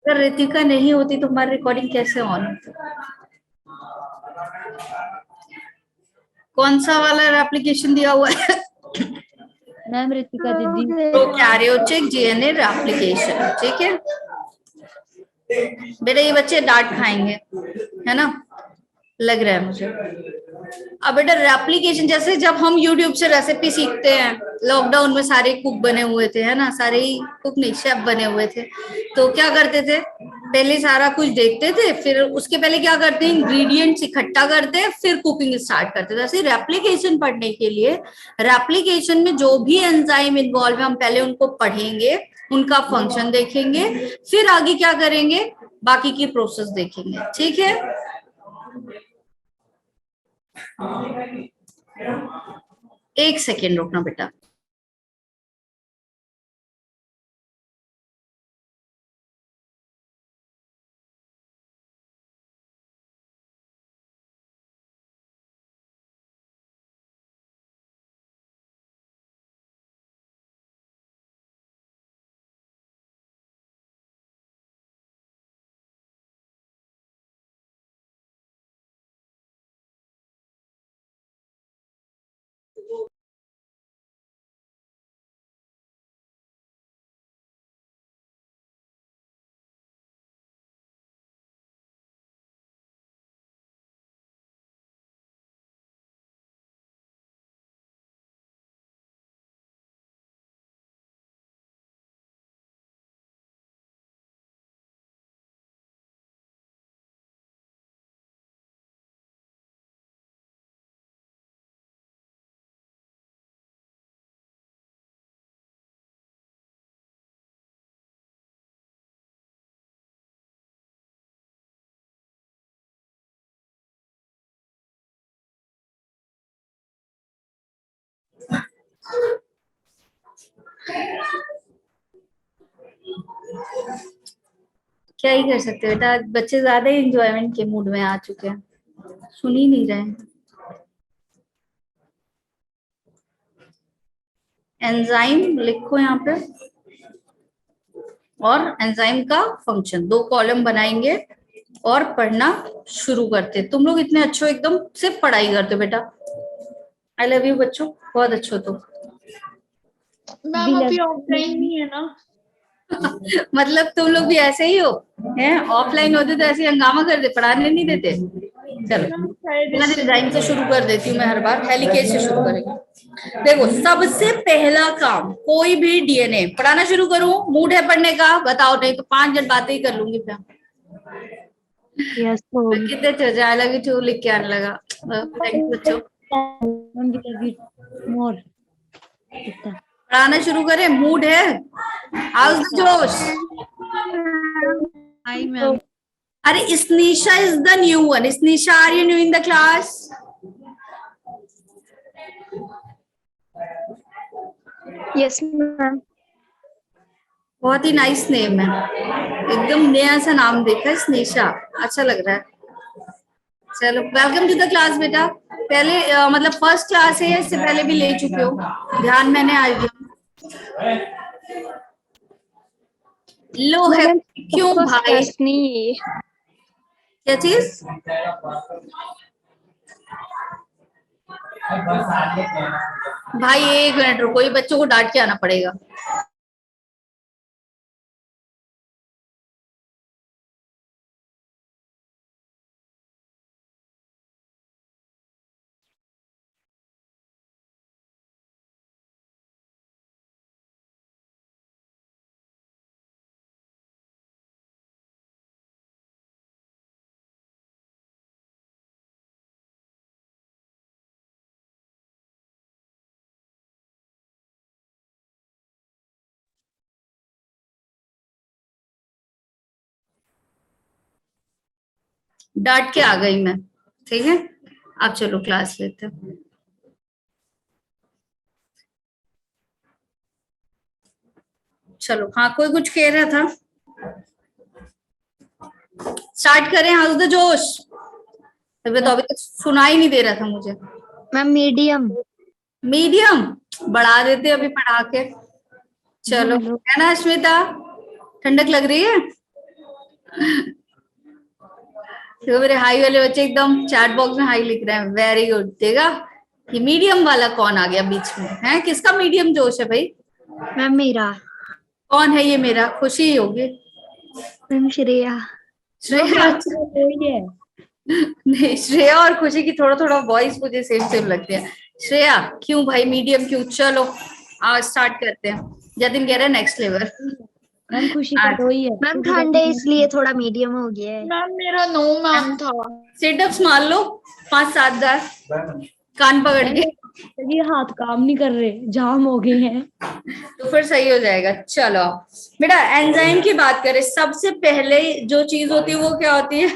अगर रितिका नहीं होती तो हमारी रिकॉर्डिंग कैसे ऑन होती? कौन सा वाला एप्लीकेशन दिया हुआ है? मैम रितिका दीदी। प्रोकैरियोटिक डीएनए एप्लीकेशन, ठीक है बेटा। ये बच्चे डांट खाएंगे, है ना, लग रहा है मुझे। अब बेटा रेप्लिकेशन, जैसे जब हम यूट्यूब से रेसिपी सीखते हैं, लॉकडाउन में सारे कुक बने हुए थे, है ना, सारे ही कुक नहीं शेफ बने हुए थे, तो क्या करते थे, पहले सारा कुछ देखते थे, फिर उसके पहले क्या करते हैं, इंग्रेडिएंट्स इकट्ठा करते, फिर कुकिंग स्टार्ट करते थे। ऐसे रेप्लिकेशन पढ़ने के लिए, रेप्लिकेशन में जो भी एंजाइम इन्वॉल्व है, हम पहले उनको पढ़ेंगे, उनका फंक्शन देखेंगे, फिर आगे क्या करेंगे, बाकी की प्रोसेस देखेंगे, ठीक है। एक सेकेंड रुकना बेटा। क्या ही कर सकते हैं बेटा, बच्चे ज्यादा ही इंजॉयमेंट के मूड में आ चुके हैं, सुन ही नहीं रहे। एंजाइम लिखो यहाँ पे, और एंजाइम का फंक्शन, 2 कॉलम बनाएंगे और पढ़ना शुरू करते। तुम लोग इतने अच्छे हो, एकदम सिर्फ पढ़ाई करते हो बेटा। आई लव यू बच्चों, बहुत अच्छे हो तुम। मैम अभी ऑफलाइन नहीं है ना। मतलब तुम लोग भी ऐसे ही हो, हैं? ऑफलाइन होते तो ऐसे हंगामा कर दे, पढ़ाने नहीं देते। चलो डिजाइन से शुरू कर देती हूँ मैं, हर बार हेलिकेज से शुरू करेंगे। देखो, सबसे पहला काम, कोई भी डीएनए पढ़ाना शुरू करूं, मूड है पढ़ने का बताओ, नहीं तो 5 मिनट बातें ही कर लूंगी फिर। यस कितने चर्चा, आई लव यू टू लिख के आने लगा। थैंक यू बच्चों। मोर पढ़ाना शुरू करें, मूड है, हाउस द जोश। Hi ma'am. अरे Snisha is the new one. Snisha, are you new in the class? Yes ma'am. बहुत ही नाइस नेम है, एकदम नया सा नाम देखा है, स्नेशा, अच्छा लग रहा है। चलो वेलकम टू द क्लास बेटा। पहले मतलब फर्स्ट क्लास है, इससे पहले भी ले चुके हो, ध्यान मैंने आ गया। लो है क्यों भाई? नहीं, क्या चीज? भाई 1 मिनट रुको, ये बच्चों को डांट के आना पड़ेगा। डांट के आ गई मैं, ठीक है। अब चलो क्लास लेते हैं। चलो हाँ, कोई कुछ कह रहा था, स्टार्ट करें, हाउस द जोश। तो अभी तक सुना ही नहीं दे रहा था मुझे। Ma'am medium. मीडियम बढ़ा देते अभी पढ़ा के। चलो, है ना अश्मिता, ठंडक लग रही है? तो मेरे हाई वाले बच्चे एकदम चैट बॉक्स में हाई लिख रहे हैं, वेरी गुड। देगा ये मीडियम वाला कौन आ गया बीच में, है किसका मीडियम जोश है भाई? मैम मेरा। कौन है ये? मेरा खुशी ही होगी। मैम श्रेया। श्रेया? वही है। नहीं, श्रेया और खुशी की थोड़ा थोड़ा वॉइस मुझे सेम सेम लगती है। श्रेया क्यों भाई, मीडियम क्यों? चलो आज स्टार्ट करते हैं। जतिन कह रहे हैं नेक्स्ट लेवल। मैम खुशी का तो ही है। मैम ठंड है इसलिए थोड़ा मीडियम हो गया है। मैम मेरा 9 मैम था। सिटअप्स मार लो 5-7 कान पकड़ के। ये हाथ काम नहीं कर रहे, जाम हो गए हैं। तो फिर सही हो जाएगा। चलो बेटा एंजाइम की बात करें, सबसे पहले जो चीज होती है वो क्या होती है?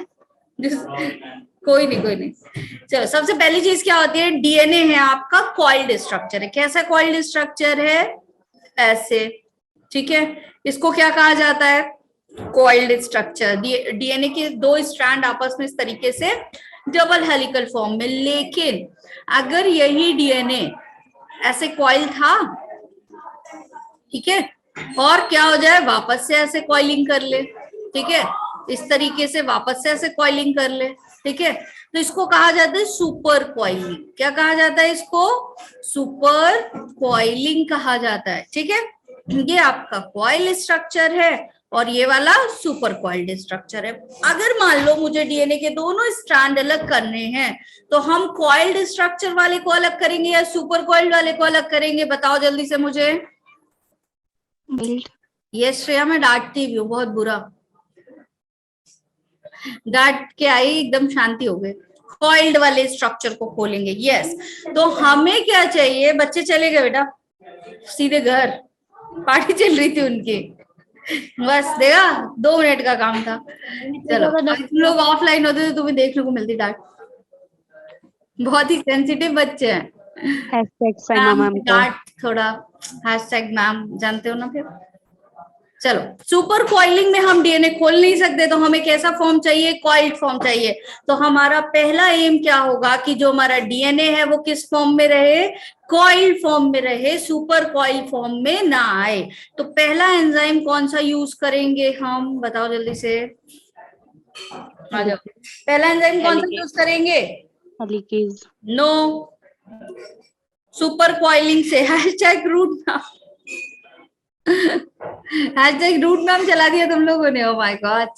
कोई नहीं कोई नहीं। चलो सबसे पहली चीज क्या होती है? डीएनए है आपका, कॉइल्ड स्ट्रक्चर है। कैसा कॉइल्ड स्ट्रक्चर है? ऐसे, ठीक है। इसको क्या कहा जाता है? Coiled structure. डीएनए के 2 स्ट्रैंड आपस में इस तरीके से डबल हेलिकल फॉर्म में। लेकिन अगर यही डीएनए ऐसे कॉइल था, ठीक है, और क्या हो जाए, वापस से ऐसे कॉइलिंग कर ले, ठीक है, इस तरीके से वापस से ऐसे कॉइलिंग कर ले, ठीक है, तो इसको कहा जाता है सुपर कॉइलिंग। क्या कहा जाता है इसको? सुपर कॉइलिंग कहा जाता है, ठीक है। ये आपका कॉइल स्ट्रक्चर है और ये वाला सुपर कॉइल्ड स्ट्रक्चर है। अगर मान लो मुझे डीएनए के दोनों स्ट्रैंड अलग करने हैं, तो हम कॉइल्ड स्ट्रक्चर वाले को अलग करेंगे या सुपर कॉइल्ड वाले को अलग करेंगे? बताओ जल्दी से मुझे। ये श्रेया मैं डांटती भी हूँ बहुत बुरा, डांट के आई एकदम शांति हो गई। कॉइल्ड वाले स्ट्रक्चर को खोलेंगे, यस। तो हमें क्या चाहिए? बच्चे चले गए बेटा सीधे घर, पार्टी चल रही थी उनकी, बस देखा 2 मिनट का काम था। चलो तुम लोग ऑफलाइन होते तो तुम्हें देखने को मिलती डांट। बहुत ही सेंसिटिव बच्चे हैं। डांट थोड़ा हैशटैग मैम जानते हो ना फिर। चलो सुपर कॉइलिंग में हम डीएनए खोल नहीं सकते, तो हमें कैसा फॉर्म चाहिए? कॉइल्ड फॉर्म चाहिए। तो हमारा पहला एम क्या होगा कि जो हमारा डीएनए है वो किस फॉर्म में रहे? कॉइल्ड फॉर्म में रहे, सुपर कॉइल फॉर्म में ना आए। तो पहला एंजाइम कौन सा यूज करेंगे हम? बताओ जल्दी से, आ जाओ। पहला एंजाइम कौन सा यूज करेंगे? हेलिकेज। नो, सुपर कॉइलिंग से हैशटैग रूट नाम, हैशटैग रूट नाम चला दिया तुम लोगों ने। Oh my God.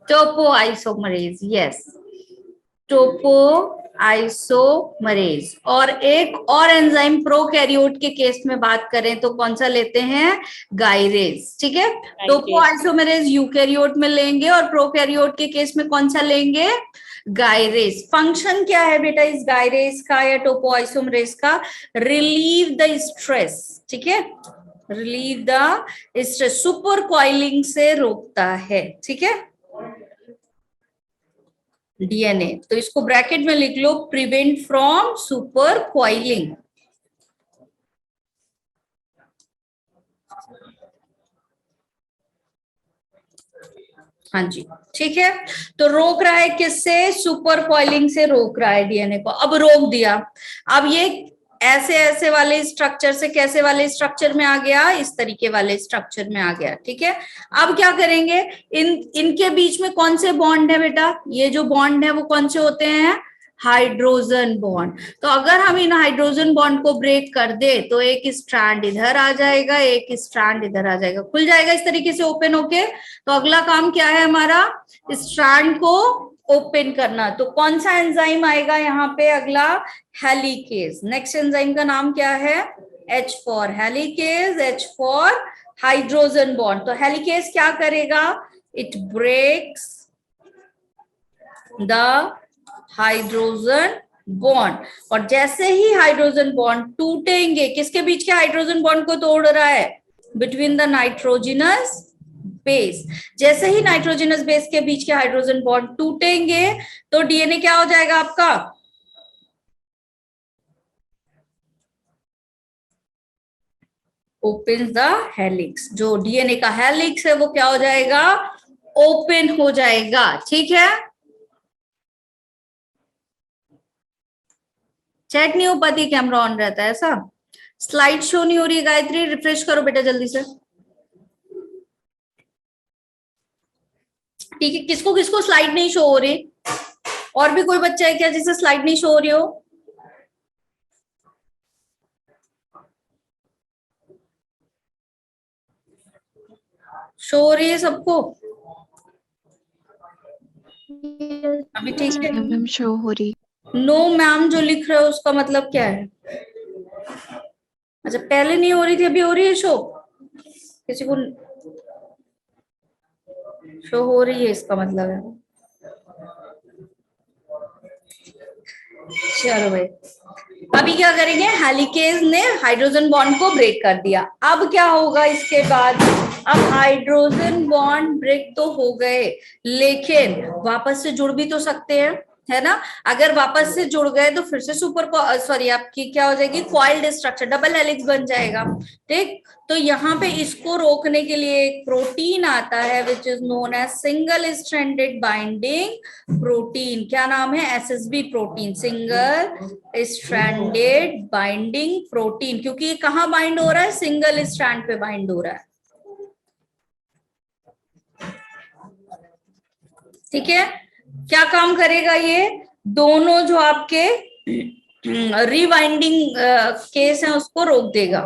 Topoisomerase, yes, topoisomerase. और एक और एंजाइम प्रोकैरियोट के केस में बात करें तो कौन सा लेते हैं? गायरेज, ठीक है। टोपो आइसोमरेज यूकैरियोट में लेंगे और प्रोकैरियोट के केस में कौन सा लेंगे? गायरेज। फंक्शन क्या है बेटा इस गायरेज का या टोपो आइसोमरेज का? रिलीव द स्ट्रेस, ठीक है, relieve the stress, super coiling से रोकता है, ठीक है, डीएनए। तो इसको ब्रैकेट में लिख लो, प्रिवेंट फ्रॉम सुपर कॉइलिंग। हाँ जी, ठीक है। तो रोक रहा है किससे? सुपर कॉइलिंग से रोक रहा है डीएनए को। अब रोक दिया, अब ये ऐसे ऐसे वाले स्ट्रक्चर से कैसे वाले स्ट्रक्चर में आ गया? इस तरीके वाले स्ट्रक्चर में आ गया, ठीक है। अब क्या करेंगे? इनके बीच में कौन से बॉन्ड है बेटा? ये जो बॉन्ड है वो कौन से होते हैं? Hydrogen bond. तो अगर हम इन हाइड्रोजन बॉन्ड को ब्रेक कर दे तो एक स्ट्रैंड इधर आ जाएगा, एक स्ट्रैंड इधर आ जाएगा, खुल जाएगा इस तरीके से ओपन होके। तो अगला काम क्या है हमारा? स्ट्रैंड को ओपन करना। तो कौन सा एंजाइम आएगा यहाँ पे? अगला हेलिकेज। नेक्स्ट एंजाइम का नाम क्या है? H for helicase, H for hydrogen bond. तो हेलिकेज क्या करेगा? It breaks the hydrogen bond. और जैसे ही हाइड्रोजन बॉन्ड टूटेंगे, किसके बीच के हाइड्रोजन बॉन्ड को तोड़ रहा है? Between the nitrogenous base. जैसे ही नाइट्रोजनस बेस के बीच के हाइड्रोजन बॉन्ड टूटेंगे तो डीएनए क्या हो जाएगा आपका? Open the helix. जो डीएनए का हेलिक्स है वो क्या हो जाएगा? ओपन हो जाएगा, ठीक है। चैट नहीं हो पाती, कैमरा ऑन रहता है ऐसा। स्लाइड शो नहीं हो रही। गायत्री रिफ्रेश करो बेटा जल्दी से। ठीक है, किसको किसको स्लाइड नहीं शो हो रही? और भी कोई बच्चा है क्या जिसे स्लाइड नहीं शो हो रही हो? शो हो रही है सबको? अभी ठीक है। मैम शो हो रही। नो मैम जो लिख रहे हो उसका मतलब क्या है? अच्छा, पहले नहीं हो रही थी, अभी हो रही है शो? किसी को शो हो रही है इसका मतलब है। चलो भाई, अभी क्या करेंगे, हेलिकेज ने हाइड्रोजन बॉन्ड को ब्रेक कर दिया। अब क्या होगा इसके बाद? अब हाइड्रोजन बॉन्ड ब्रेक तो हो गए, लेकिन वापस से जुड़ भी तो सकते हैं, है ना? अगर वापस से जुड़ गए तो फिर से सुपर सॉरी आपकी क्या हो जाएगी, कॉइल्ड स्ट्रक्चर, डबल हेलिक्स बन जाएगा। ठीक, तो यहाँ पे इसको रोकने के लिए एक प्रोटीन आता है which is known as single stranded binding protein. क्या नाम है? SSB protein, single stranded binding protein. क्योंकि ये कहाँ बाइंड हो रहा है? सिंगल स्ट्रैंड पे बाइंड हो रहा है। ठीक है, क्या काम करेगा ये? दोनों जो आपके रीवाइंडिंग केस है उसको रोक देगा।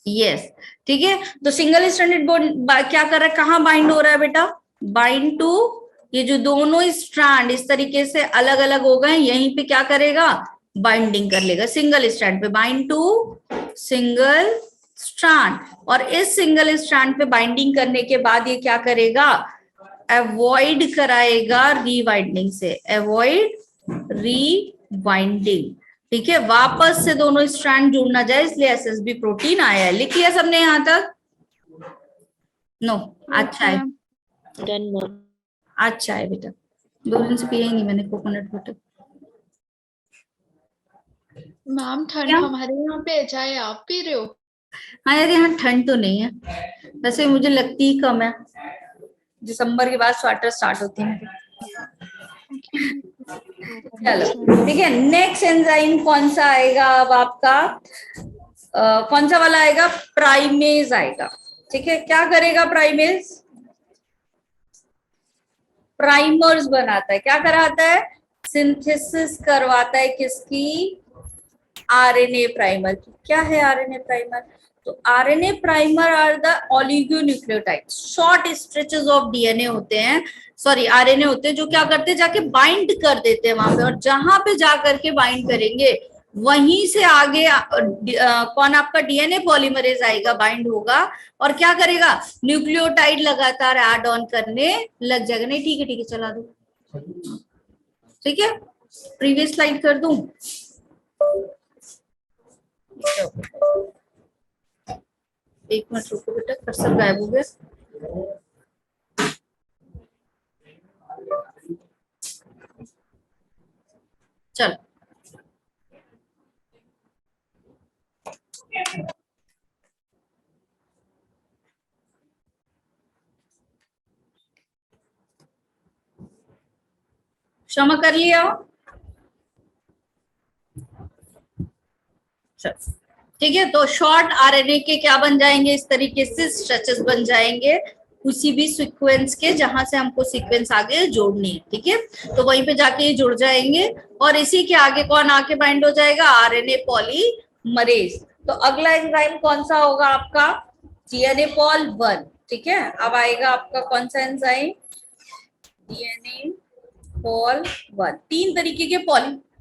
यस, ठीक है। तो सिंगल स्ट्रैंडेड बॉन्ड क्या कर रहा है, कहाँ बाइंड हो रहा है बेटा? बाइंड टू, ये जो दोनों स्ट्रैंड इस तरीके से अलग अलग हो गए, यहीं पे क्या करेगा? बाइंडिंग कर लेगा सिंगल स्ट्रैंड पे, बाइंड टू सिंगल स्ट्रैंड। और इस सिंगल स्ट्रैंड पे बाइंडिंग करने के बाद ये क्या करेगा? अवॉइड कराएगा रीवाइंडिंग से, अवॉइड रीवाइंडिंग। ठीक है, वापस से दोनों स्ट्रैंड जुड़ ना जाए, इसलिए एसएसबी प्रोटीन आया है। लिख लिया सबने यहां तक? नो, अच्छा है, अच्छा है बेटा। 2 दिन से पिया ही नहीं मैंने कोकोनट वाटर। मैम ठंड क्या? हमारे यहाँ पे है, चाय आप पी रहे हो? हाँ यार, यहाँ ठंड तो नहीं है, वैसे मुझे लगती ही कम है। दिसंबर के बाद स्वेटर स्टार्ट होती है। चलो ठीक है, नेक्स्ट एंजाइम कौन सा आएगा अब आपका? कौन सा वाला आएगा? प्राइमेज आएगा। ठीक है, क्या करेगा प्राइमेज? प्राइमर्स बनाता है। क्या कराता है? सिंथेसिस करवाता है, किसकी? आरएनए प्राइमर की। क्या है आरएनए प्राइमर? तो RNA primer are the oligonucleotides, short stretches of DNA होते हैं, सॉरी आरएनए होते हैं, जो क्या करते हैं, जाके बाइंड कर देते हैं वहां पे, और जहां पे जा करके बाइंड करेंगे वहीं से आगे कौन आपका डीएनए पॉलीमरेज आएगा, बाइंड होगा, और क्या करेगा? न्यूक्लियोटाइड लगातार ऐड ऑन करने लग जाएगा। नहीं ठीक है, ठीक है, चला दो। ठीक है, प्रीवियस स्लाइड कर दूं? एक मिनट रुको बेटा, कर्सर गायब हो गया। चल, क्षमा कर लिया। चल ठीक है, तो शॉर्ट आरएनए के क्या बन जाएंगे? इस तरीके से स्ट्रेचेस बन जाएंगे, उसी भी सीक्वेंस के जहां से हमको सीक्वेंस आगे जोड़नी है। ठीक है, तो वहीं पे जाके ये जुड़ जाएंगे, और इसी के आगे कौन आके बाइंड हो जाएगा? RNA polymerase. तो अगला एंजाइम कौन सा होगा आपका? DNA Paul 1। ठीक है, अब आएगा आपका कौन सा एंजाइम? DNA Paul 1। 3 तरीके के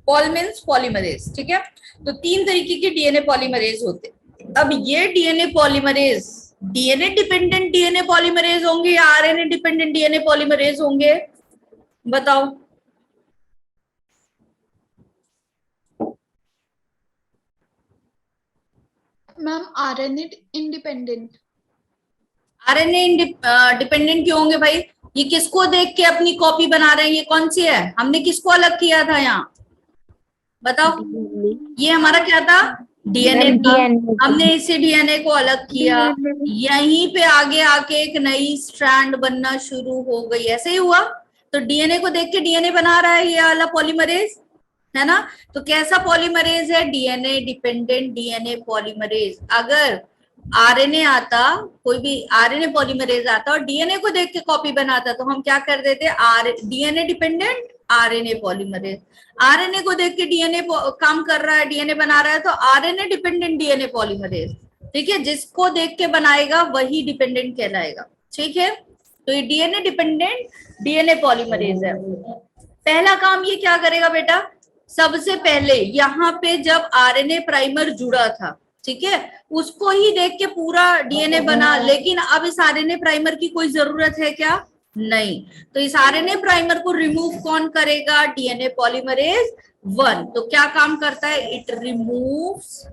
पॉल मीन्स पॉलीमरेज। ठीक है, तो 3 तरीके के डीएनए पॉलीमरेज होते। अब ये DNA polymerase DNA dependent DNA polymerase होंगे या आरएनए डिपेंडेंट डीएनए पॉलीमरेज होंगे? बताओ। Ma'am RNA independent. RNA dependent क्यों होंगे भाई? ये किसको देख के अपनी कॉपी बना रहे हैं? ये कौन सी है? हमने किसको अलग किया था यहाँ बताओ? ये हमारा क्या था? डीएनए था। हमने इसे डीएनए को अलग किया, यहीं पे आगे आके एक नई स्ट्रैंड बनना शुरू हो गई। ऐसे ही हुआ। तो डीएनए को देख के डीएनए बना रहा है ये वाला पॉलीमरेज, है ना? तो कैसा पॉलीमरेज है? DNA dependent DNA polymerase. अगर आरएनए आता, कोई भी आरएनए पॉलीमरेज आता और डीएनए को देख के कॉपी बनाता, तो हम क्या कर देते? DNA dependent RNA polymerase. RNA को देख के डीएनए काम कर रहा है, डीएनए बना रहा है, तो आरएनए डिपेंडेंट डीएनए पॉलीमरेज। ठीक है, जिसको देख के बनाएगा वही डिपेंडेंट कहलाएगा। ठीक है, तो ये डीएनए डिपेंडेंट डीएनए पॉलीमरेज है। पहला काम ये क्या करेगा बेटा? सबसे पहले यहाँ पे जब आरएनए प्राइमर जुड़ा था, ठीक है, उसको ही देख के पूरा डीएनए बना। लेकिन अब इस आरएनए प्राइमर की कोई जरूरत है क्या? नहीं। तो इस आरएनए प्राइमर को रिमूव कौन करेगा? DNA polymerase 1। तो क्या काम करता है? इट रिमूव्स,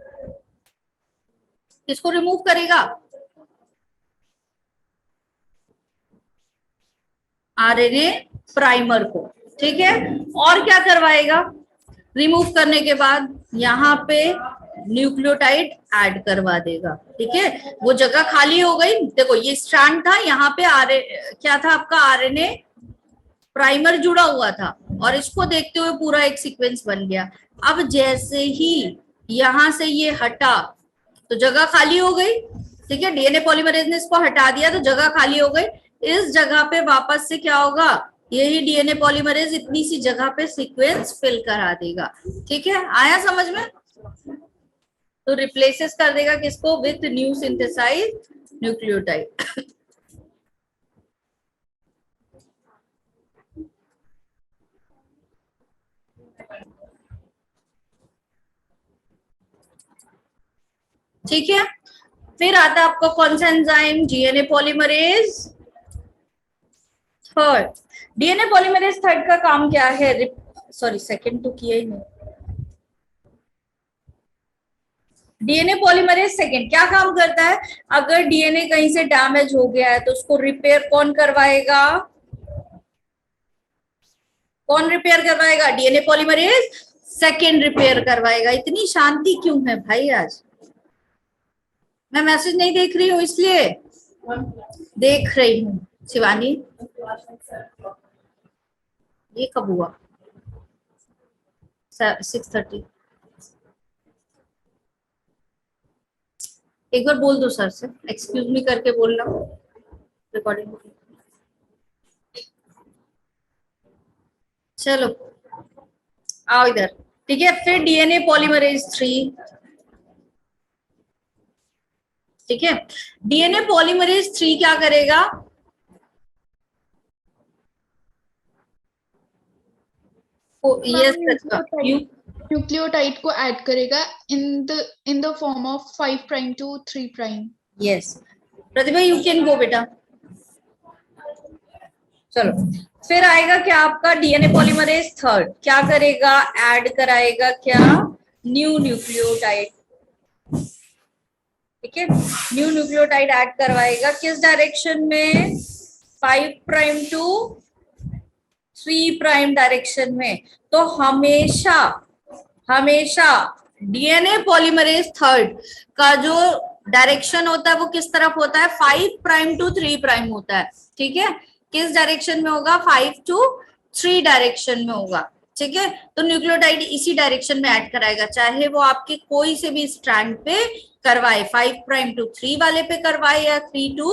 किसको रिमूव करेगा? आरएनए प्राइमर को। ठीक है, और क्या करवाएगा? रिमूव करने के बाद यहाँ पे न्यूक्लियोटाइड ऐड करवा देगा। ठीक है, वो जगह खाली हो गई। देखो ये स्ट्रैंड था, यहाँ पे क्या था आपका? आरएनए प्राइमर जुड़ा हुआ था और इसको देखते हुए पूरा एक सीक्वेंस बन गया। अब जैसे ही यहां से ये हटा तो जगह खाली हो गई। ठीक है, डीएनए पॉलीमरेज ने इसको हटा दिया तो जगह खाली हो गई। इस जगह पे वापस से क्या होगा? यही डीएनए पॉलीमरेज इतनी सी जगह पे सीक्वेंस फिल करा देगा। ठीक है, आया समझ में? तो रिप्लेसेस कर देगा किसको? With new synthesize nucleotide. ठीक है, फिर आता है आपका कौन सा enzyme? DNA polymerase third. DNA polymerase third का काम क्या है? सॉरी, सेकंड तो किया ही नहीं। डीएनए पॉलीमरेज सेकंड क्या काम करता है? अगर डीएनए कहीं से डैमेज हो गया है तो उसको रिपेयर कौन करवाएगा? कौन रिपेयर करवाएगा? डीएनए पॉलीमरेज सेकंड रिपेयर करवाएगा। इतनी शांति क्यों है भाई आज? मैं मैसेज नहीं देख रही हूँ इसलिए। देख रही हूँ शिवानी। ये कब हुआ? 6:30। एक बार बोल दो सर से, एक्सक्यूज मी करके बोलना रिकॉर्डिंग। चलो आओ इधर। ठीक है, फिर डीएनए पॉलीमरेज 3। ठीक है, डीएनए पॉलीमरेज 3 क्या करेगा? यस, न्यूक्लियोटाइड को ऐड करेगा in the form of 5 prime to 3 prime. Yes Pratibha, you can go बेटा। चलो, फिर आएगा क्या आपका? डीएनए पॉलीमरेज थर्ड क्या करेगा? ऐड कराएगा क्या? New nucleotide. ठीक है, न्यू न्यूक्लियोटाइड ऐड करवाएगा किस डायरेक्शन में? 5 प्राइम टू 3 प्राइम डायरेक्शन में। तो हमेशा हमेशा डीएनए पॉलीमरेज थर्ड का जो डायरेक्शन होता है वो किस तरफ होता है? 5 प्राइम टू 3 प्राइम होता है। ठीक है, किस डायरेक्शन में होगा? 5 टू 3 डायरेक्शन में होगा। ठीक है, तो न्यूक्लियोटाइड इसी डायरेक्शन में ऐड कराएगा, चाहे वो आपके कोई से भी स्ट्रैंड पे करवाए, 5 प्राइम टू 3 वाले पे करवाए या 3 टू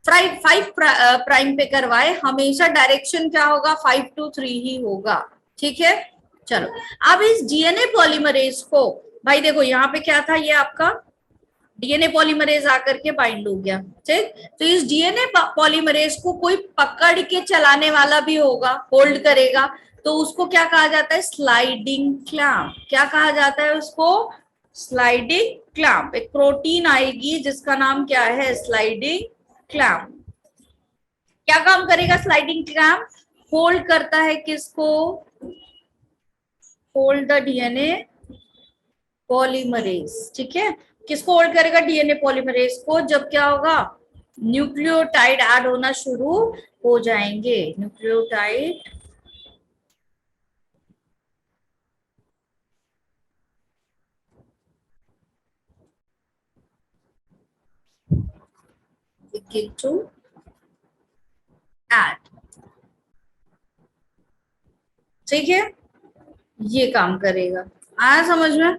5 प्राइम पे करवाए, हमेशा डायरेक्शन क्या होगा? 5 टू 3 ही होगा। ठीक है, चलो अब इस डीएनए पॉलीमरेज को, भाई देखो यहाँ पे क्या था? ये आपका डीएनए पॉलीमरेज आकर के बाइंड हो गया। ठीक, तो इस डीएनए पॉलीमरेज को कोई पकड़ के चलाने वाला भी होगा, होल्ड करेगा, तो उसको क्या कहा जाता है? Sliding clamp. क्या कहा जाता है उसको? Sliding clamp. एक प्रोटीन आएगी जिसका नाम क्या है? Sliding clamp. क्या काम करेगा स्लाइडिंग क्लैंप? होल्ड करता है किसको? Hold the DNA polymerase. ठीक है, किसको होल्ड करेगा? डीएनए पॉलीमरेज को। जब क्या होगा? न्यूक्लियोटाइड ऐड होना शुरू हो जाएंगे न्यूक्लियोटाइड begin to add। ठीक है, ये काम करेगा। आया समझ में?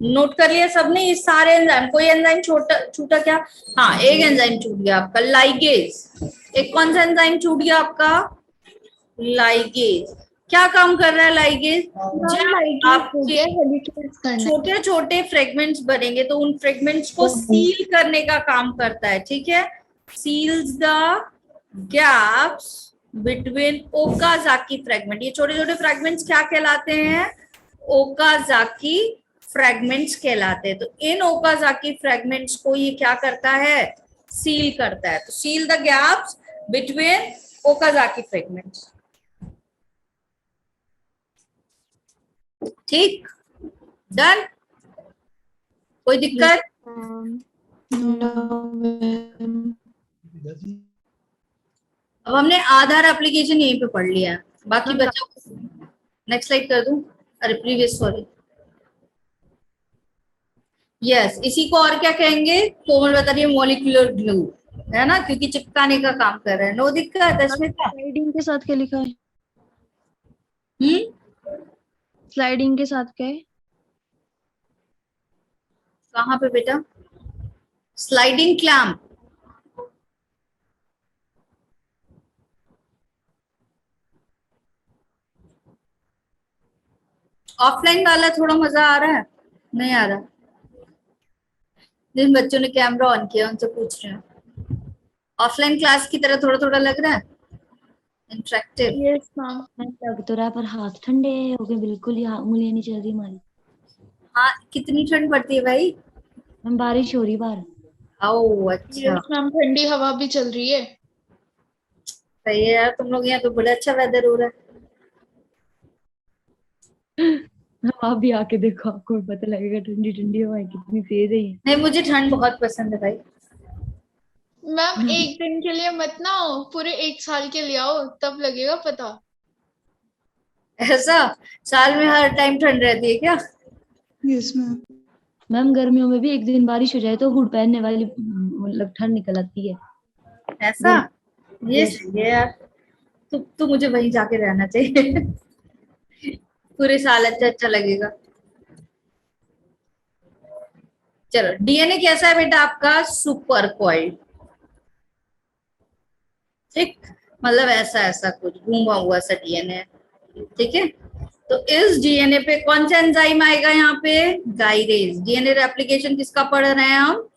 नोट कर लिया सबने ये सारे एंजाइम? कोई एंजाइम छोटा छूटा क्या? हाँ, एक एंजाइम छूट गया आपका, लाइगेज। एक कौन सा एंजाइम छूट गया आपका? लाइगेज। क्या काम कर रहा है लाइगेज? जब आपके छोटे छोटे फ्रेगमेंट्स बनेंगे तो उन फ्रेगमेंट्स को सील करने का काम करता है। ठीक है, seals the gaps between Okazaki fragment. ये छोटे छोटे फ्रेगमेंट्स क्या कहलाते हैं? ओकाजाकी फ्रेगमेंट्स कहलाते हैं। तो इन ओकाजाकी फ्रेगमेंट्स को ये क्या करता है? सील करता है। तो seal the gaps between Okazaki fragments. ठीक, डन? कोई दिक्कत? अब हमने आधार एप्लीकेशन यहीं पे पढ़ लिया है, बाकी बच्चों को नेक्स्ट स्लाइड कर दूं? अरे प्रीवियस, सॉरी। यस, इसी को और क्या कहेंगे? कोमल बता रही है मॉलिक्यूलर ग्लू, है ना, क्योंकि चिपकाने का काम कर रहा है। नो दिक्कत इसमें? स्लाइडिंग के साथ क्या लिखा है? हम्म, स्लाइडिंग के साथ क्या है? कहाँ पे बेटा? Sliding clamp. ऑफलाइन वाला थोड़ा मजा आ रहा है? नहीं आ रहा? जिन बच्चों ने कैमरा ऑन किया उनसे पूछ रहे हैं। ऑफलाइन क्लास की तरह थोड़ा थोड़ा लग रहा है? इंटरेक्टिव? Yes ma'am. लग तो रहा है पर हाथ ठंडे हो गए बिल्कुल ही, उंगलियां नहीं चल रही हमारी। हाँ, कितनी ठंड पड़ती है भाई? हम बारिश हो रही बाहर। ओ अच्छा, यस मैम, ठंडी हवा भी चल रही है। सही है यार, तुम लोग यहाँ तो बड़ा अच्छा वेदर हो रहा है। आप भी आके देखो, आपको भी पता लगेगा ठंडी ठंडी हवा कितनी तेज है ये। नहीं, मुझे ठंड बहुत पसंद है भाई। मैम एक दिन के लिए मत ना आओ, पूरे 1 साल के लिए आओ, तब लगेगा पता। ऐसा? साल में हर टाइम ठंड रहती है क्या? Yes ma'am. मैम गर्मियों में भी एक दिन बारिश हो जाए तो हुड पहनने वाली मतलब ठंड निकल आती है। ऐसा? ये Yes. सही है यार। तो मुझे वहीं जाके रहना चाहिए। पूरे साल अच्छा अच्छा लगेगा। चलो, डीएनए कैसा है बेटा आपका? Super coiled. ठीक, मतलब ऐसा ऐसा कुछ घूमा हुआ सा डीएनए है। ठीक है, तो इस डीएनए पे कौन सा एंजाइम आएगा? यहाँ पे गाइरेज। डीएनए रेप्लिकेशन किसका पढ़ रहे हैं हम?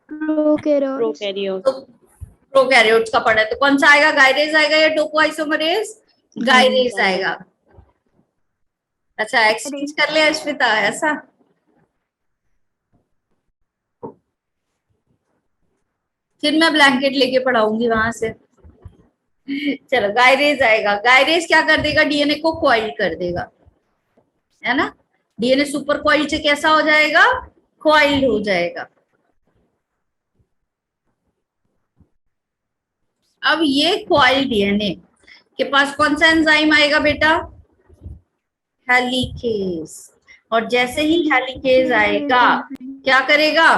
प्रोकैरियोट्स। तो प्रोकैरियोट्स का पढ़ा है, तो कौन सा आएगा? गाइरेज आएगा या टोकोआइसोमरेज? गाइरेज आएगा। अच्छा, एक्सचेंज कर लिया अश्विता, ऐसा? फिर मैं ब्लैंकेट लेके पढ़ाऊंगी वहां से। चलो, गाइरेज आएगा। गाइरेज क्या कर देगा? डीएनए को कॉइल कर देगा, है ना। डीएनए सुपर कॉइल से कैसा हो जाएगा? कॉइल्ड हो जाएगा। अब ये कॉइल डीएनए के पास कौन सा एंजाइम आएगा बेटा? हेलिकेज। और जैसे ही हेलिकेज आएगा, क्या करेगा?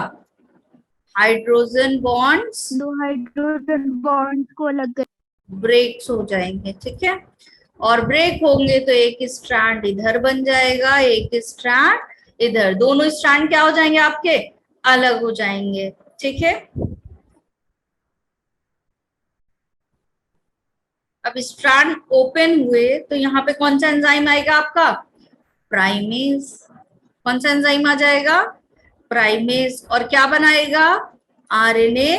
हाइड्रोजन बॉन्ड्स, दो हाइड्रोजन बॉन्ड्स को अलग कर ब्रेक्स हो जाएंगे। ठीक है, और ब्रेक होंगे तो एक स्ट्रैंड इधर बन जाएगा, एक स्ट्रैंड इधर। दोनों स्ट्रैंड क्या हो जाएंगे आपके? अलग हो जाएंगे। ठीक है, अब स्ट्रैंड ओपन हुए तो यहाँ पे कौन सा एंजाइम आएगा आपका? प्राइमेज। कौन सा एंजाइम आ जाएगा? प्राइमेज। और क्या बनाएगा? RNA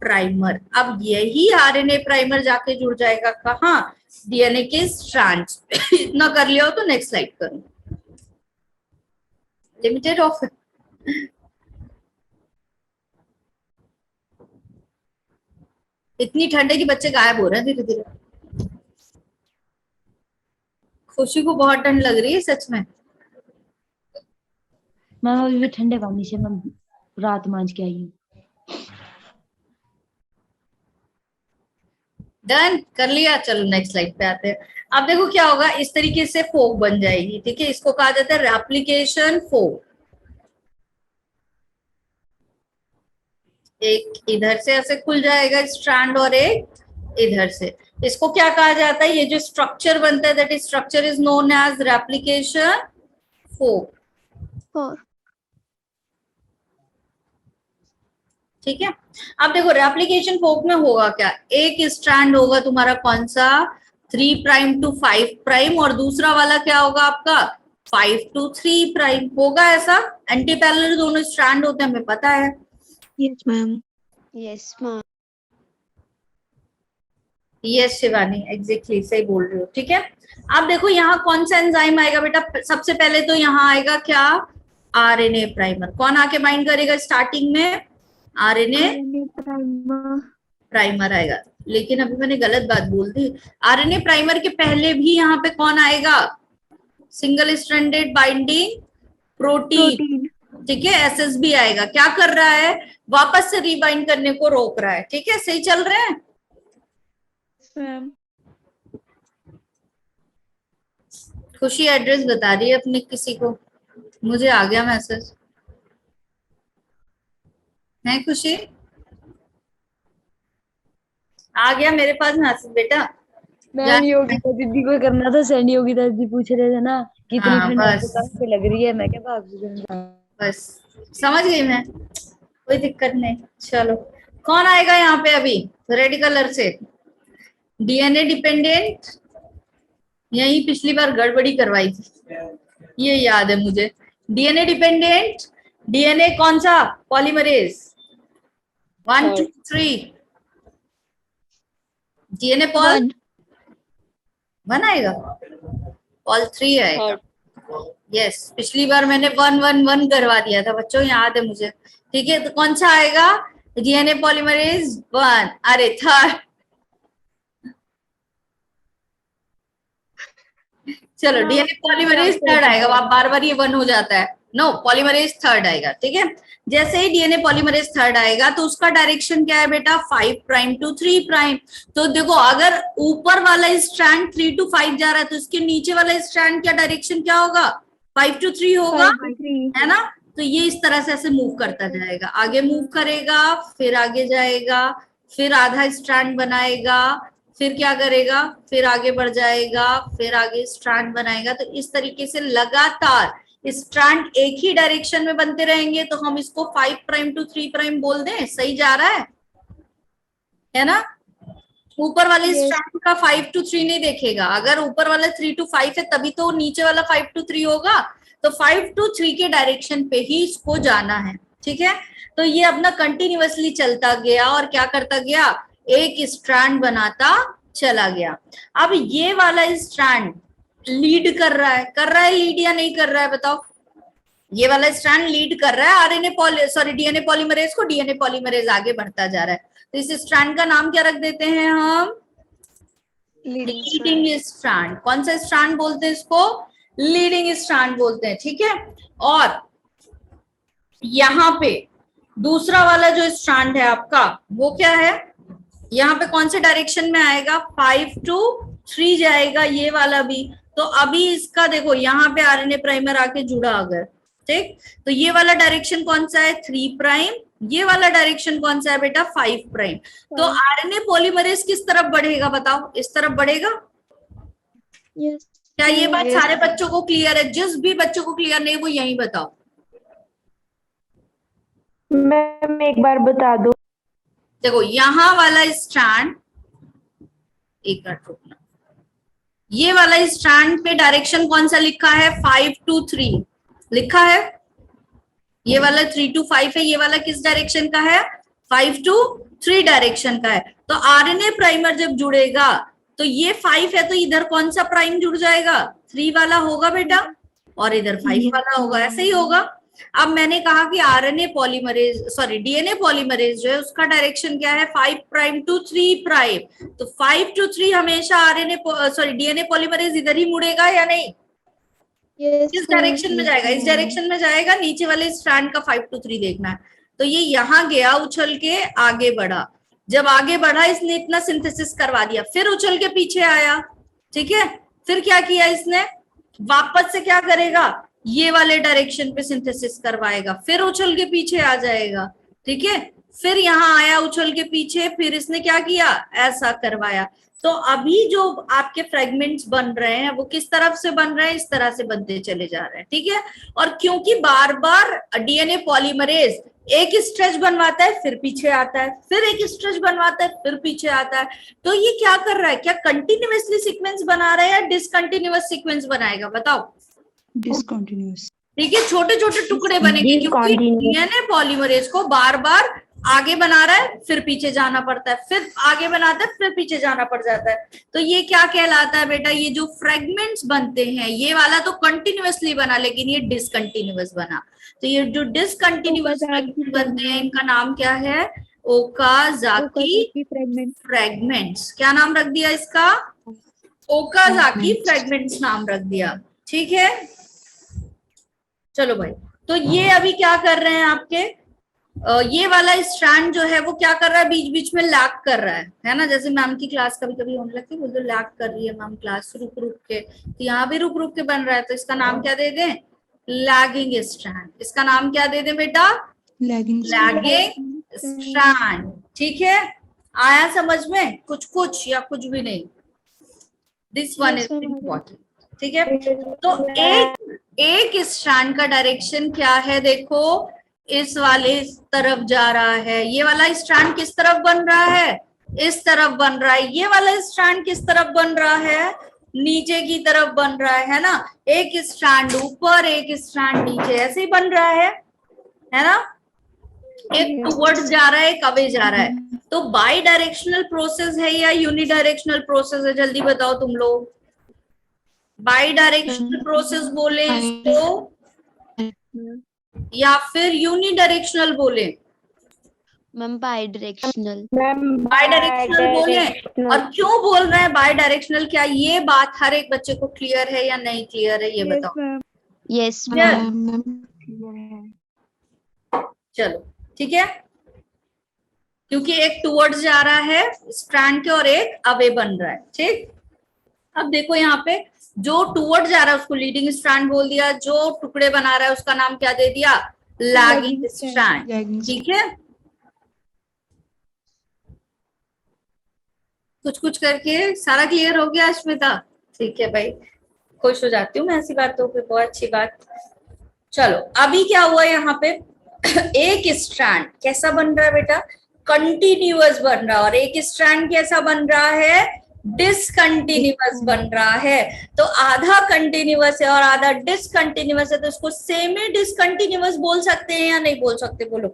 primer. अब यही आरएनए प्राइमर जाके जुड़ जाएगा कहाँ? डीएनए के स्ट्रैंड्स। इतना कर लिया हो तो नेक्स्ट स्लाइड करूं। लिमिटेड ऑफ इतनी ठंड है कि बच्चे गायब हो रहे हैं धीरे धीरे। खुशी को बहुत ठंड लग रही है सच में। मैम अभी भी ठंडे पानी से मैं रात मांझ के आई हूँ। डन कर लिया। चलो नेक्स्ट स्लाइड पे आते हैं। अब देखो क्या होगा, इस तरीके से फोक बन जाएगी। ठीक है, इसको कहा जाता है रेप्लिकेशन फोक। एक इधर से ऐसे खुल जाएगा स्ट्रैंड और एक इधर से। इसको क्या कहा जाता है, ये जो स्ट्रक्चर बनता है that is structure is known as replication fork. ठीक है, अब देखो रेप्लिकेशन फोक में होगा क्या, एक स्ट्रैंड होगा तुम्हारा कौन सा 3 प्राइम टू 5 प्राइम और दूसरा वाला क्या होगा आपका 5 टू 3 प्राइम होगा। ऐसा एंटी पैरेलल दोनों स्ट्रैंड होते हैं, हमें पता है। Yes ma'am. Yes ma'am. Yes Shivani, exactly सही बोल रही हो। ठीक है, अब देखो यहाँ कौन सा एंजाइम आएगा बेटा, सबसे पहले तो यहाँ आएगा क्या आरएनए प्राइमर। कौन आके बाइंड करेगा स्टार्टिंग में, आरएनए प्राइमर आएगा। लेकिन अभी मैंने गलत बात बोल दी, आरएनए प्राइमर के पहले भी यहाँ पे कौन आएगा, सिंगल स्ट्रैंडेड बाइंडिंग प्रोटीन। ठीक है, एसएसबी आएगा। क्या कर रहा है, वापस से रीबाइंड करने को रोक रहा है। ठीक है, सही चल रहे हैं। खुशी एड्रेस बता रही है अपने किसी को, मुझे आ गया मैसेज। है खुशी, आ गया मेरे पास मैसेज बेटा। मैम योगिता दीदी को करना था सेंड, योगिता दीदी पूछ रहे थे ना कितनी हाँ, ठंड बस। पे लग रही है, मैं क्या भाग बस समझ गई मैं, कोई दिक्कत नहीं। चलो कौन आएगा यहाँ पे अभी रेड कलर से, डीएनए डिपेंडेंट। यही पिछली बार गड़बड़ी करवाई थी, ये याद है मुझे। डीएनए डिपेंडेंट, डीएनए कौन सा पॉलीमरेज 1 2 3, डीएनए पॉल 1 आएगा, पॉल 3 आएगा। यस, पिछली बार मैंने 1 1 1 करवा दिया था बच्चों, याद है मुझे। ठीक है, तो कौन सा आएगा, डीएनए पॉलीमरेज 1। अरे थर्ड, चलो डीएनए पॉलीमरेज 3rd आएगा। आप बार बार ये 1 हो जाता है, नो पॉलीमरेज 3rd आएगा। ठीक है, जैसे ही डीएनए पॉलीमरेज 3rd आएगा तो उसका डायरेक्शन क्या है बेटा 5 प्राइम टू 3 प्राइम। तो देखो अगर ऊपर वाला स्ट्रैंड 3 टू 5 जा रहा है तो इसके नीचे वाला स्ट्रैंड क्या डायरेक्शन क्या होगा 5 टू 3 होगा, है ना। तो ये इस तरह से ऐसे मूव करता जाएगा, आगे मूव करेगा, फिर आगे जाएगा, फिर आधा स्ट्रैंड बनाएगा, फिर क्या करेगा, फिर आगे बढ़ जाएगा, फिर आगे स्ट्रैंड बनाएगा। तो इस तरीके से लगातार स्ट्रैंड एक ही डायरेक्शन में बनते रहेंगे। तो हम इसको 5 प्राइम टू 3 प्राइम बोल दें, सही जा रहा है ना। ऊपर वाले स्ट्रैंड का 5 टू 3 नहीं देखेगा, अगर ऊपर वाला 3 टू 5 है तभी तो नीचे वाला 5 टू 3 होगा। तो 5 टू 3 के डायरेक्शन पे ही इसको जाना है। ठीक है, तो ये अपना कंटिन्यूअसली चलता गया और क्या करता गया, एक स्ट्रैंड बनाता चला गया। अब ये वाला स्ट्रैंड लीड कर रहा है लीड या नहीं कर रहा है बताओ। ये वाला स्ट्रैंड लीड कर रहा है आरएनए डीएनए पॉलीमरेज को, डीएनए पॉलीमरेज आगे बढ़ता जा रहा है। तो इस स्ट्रैंड का नाम क्या रख देते हैं हम, लीडिंग स्ट्रैंड। कौन सा स्ट्रैंड बोलते हैं इसको, लीडिंग स्ट्रैंड बोलते हैं। ठीक है, और यहाँ पे दूसरा वाला जो स्ट्रैंड है आपका वो क्या है, यहाँ पे कौन से डायरेक्शन में आएगा 5 टू 3 जाएगा ये वाला भी। तो अभी इसका देखो यहाँ पे आरएनए प्राइमर आके जुड़ा अगर, ठीक, तो ये वाला डायरेक्शन कौन सा है 3 प्राइम, ये वाला डायरेक्शन कौन सा है बेटा 5 प्राइम। तो आरएनए पॉलीमरेज किस तरफ बढ़ेगा बताओ, इस तरफ बढ़ेगा। क्या ये बात सारे बच्चों को क्लियर है, जिस भी बच्चों को क्लियर नहीं वो यही बताओ। मैम एक बार बता दो। देखो यहाँ वाला स्ट्रैंड, एक मिनट रुकना, ये वाला स्ट्रैंड पे डायरेक्शन कौन सा लिखा है 5 टू 3 लिखा है, ये वाला 3 टू 5 है, ये वाला किस डायरेक्शन का है 5 टू 3 डायरेक्शन का है। तो आरएनए प्राइमर जब जुड़ेगा तो ये 5 है तो इधर कौन सा प्राइम जुड़ जाएगा 3 वाला होगा बेटा, और इधर 5 वाला होगा, ऐसे ही होगा। अब मैंने कहा कि आरएनए पॉलीमरेज डीएनए पॉलीमरेज जो है उसका डायरेक्शन क्या है 5 प्राइम टू 3 प्राइम। तो 5 टू 3 हमेशा डीएनए पॉलीमरेज इधर ही मुड़ेगा या नहीं, किस डायरेक्शन में जाएगा? इस डायरेक्शन में जाएगा, नीचे वाले स्ट्रैंड का 5 to 3 देखना है। तो ये यहाँ गया, उछल के आगे बढ़ा, जब आगे बढ़ा इसने इतना सिंथेसिस करवा दिया, फिर उछल के पीछे आया, ठीक है। फिर क्या किया इसने, वापस से क्या करेगा, ये वाले डायरेक्शन पे सिंथेसिस करवाएगा, फिर उछल के पीछे आ जाएगा, ठीक है। फिर यहाँ आया उछल के पीछे, फिर इसने क्या किया, ऐसा करवाया। तो अभी जो आपके फ्रेगमेंट्स बन रहे हैं वो किस तरफ से बन रहे हैं, इस तरह से बनते चले जा रहे हैं, ठीक है। और क्योंकि बार बार डीएनए पॉलीमरेज एक स्ट्रेच बनवाता है फिर पीछे आता है, फिर एक स्ट्रेच बनवाता है फिर पीछे आता है, तो ये क्या कर रहा है, क्या कंटिन्यूअसली सीक्वेंस बना रहा है या डिसकंटिन्यूअस सीक्वेंस बनाएगा, बताओ। डिसकंटिन्यूअस, ठीक है, छोटे छोटे टुकड़े बनेंगे क्योंकि डीएनए पॉलीमरेज को बार बार आगे बना रहा है, फिर पीछे जाना पड़ता है, फिर आगे बनाता है, फिर पीछे जाना पड़ जाता है। तो ये क्या कहलाता है बेटा, ये जो फ्रेगमेंट्स बनते हैं, ये वाला तो कंटिन्यूअसली बना लेकिन ये डिसकंटिन्यूअस बना। तो ये जो डिसकंटिन्यूअस फ्रेगमेंट बनते हैं इनका नाम क्या है, ओकाजाकी फ्रेगमेंट्स। क्या नाम रख दिया इसका, ओकाजाकी फ्रेगमेंट्स नाम रख दिया, ठीक है। चलो भाई, तो ये अभी क्या कर रहे हैं आपके, ये वाला स्ट्रैंड जो है वो क्या कर रहा है, बीच बीच में लैग कर रहा है ना। जैसे मैम की क्लास कभी कभी होने लगती है, बोलते लैग कर रही है मैम क्लास, रुक रुक के, तो यहाँ भी रुक रुक के बन रहा है, तो इसका नाम क्या दे दें, लैगिंग स्ट्रैंड। इसका नाम क्या दे दें बेटा, लैगिंग स्ट्रैंड, ठीक है। आया समझ में कुछ कुछ या कुछ भी नहीं, दिस वन इज इम्पोर्टेंट, ठीक है। तो एक स्ट्रैंड का डायरेक्शन क्या है, देखो इस वाले तरफ जा रहा है, ये वाला स्ट्रैंड किस तरफ बन रहा है, इस तरफ बन रहा है। ये वाला स्ट्रैंड किस तरफ बन रहा है, नीचे की तरफ बन रहा है ना। एक स्ट्रैंड ऊपर, एक स्ट्रैंड नीचे, ऐसे ही बन रहा है ना। एक टुवर्ड्स जा रहा है, एक अवे जा रहा है। तो बाई डायरेक्शनल प्रोसेस है या यूनिडायरेक्शनल प्रोसेस है, जल्दी बताओ तुम लोग। बाई डायरेक्शनल प्रोसेस बोले इसको या फिर यूनिडायरेक्शनल बोले, ma'am by directional, by directional बोले। और क्यों बोल रहे हैं बाई डायरेक्शनल, क्या ये बात हर एक बच्चे को क्लियर है या नहीं क्लियर है, ये बताओ। यस मैम, चलो ठीक है, क्योंकि एक टुवर्ड्स जा रहा है स्ट्रैंड के और एक अवे बन रहा है, ठीक। अब देखो यहाँ पे जो टुवर्ड जा रहा है उसको लीडिंग स्ट्रैंड बोल दिया, जो टुकड़े बना रहा है उसका नाम क्या दे दिया, लैगिंग स्ट्रैंड, ठीक है। कुछ कुछ करके सारा क्लियर हो गया अश्मिता, ठीक है भाई, खुश हो जाती हूँ मैं ऐसी बातों पे, बहुत अच्छी बात। चलो अभी क्या हुआ यहाँ पे एक स्ट्रैंड कैसा बन रहा है बेटा, कंटिन्यूअस बन रहा है, और एक स्ट्रैंड कैसा बन रहा है, डिसकंटिन्यूअस बन रहा है। तो आधा कंटिन्यूअस है और आधा डिसकंटिन्यूअस है, तो इसको सेमी डिसकंटिन्यूअस बोल सकते हैं या नहीं बोल सकते, बोलो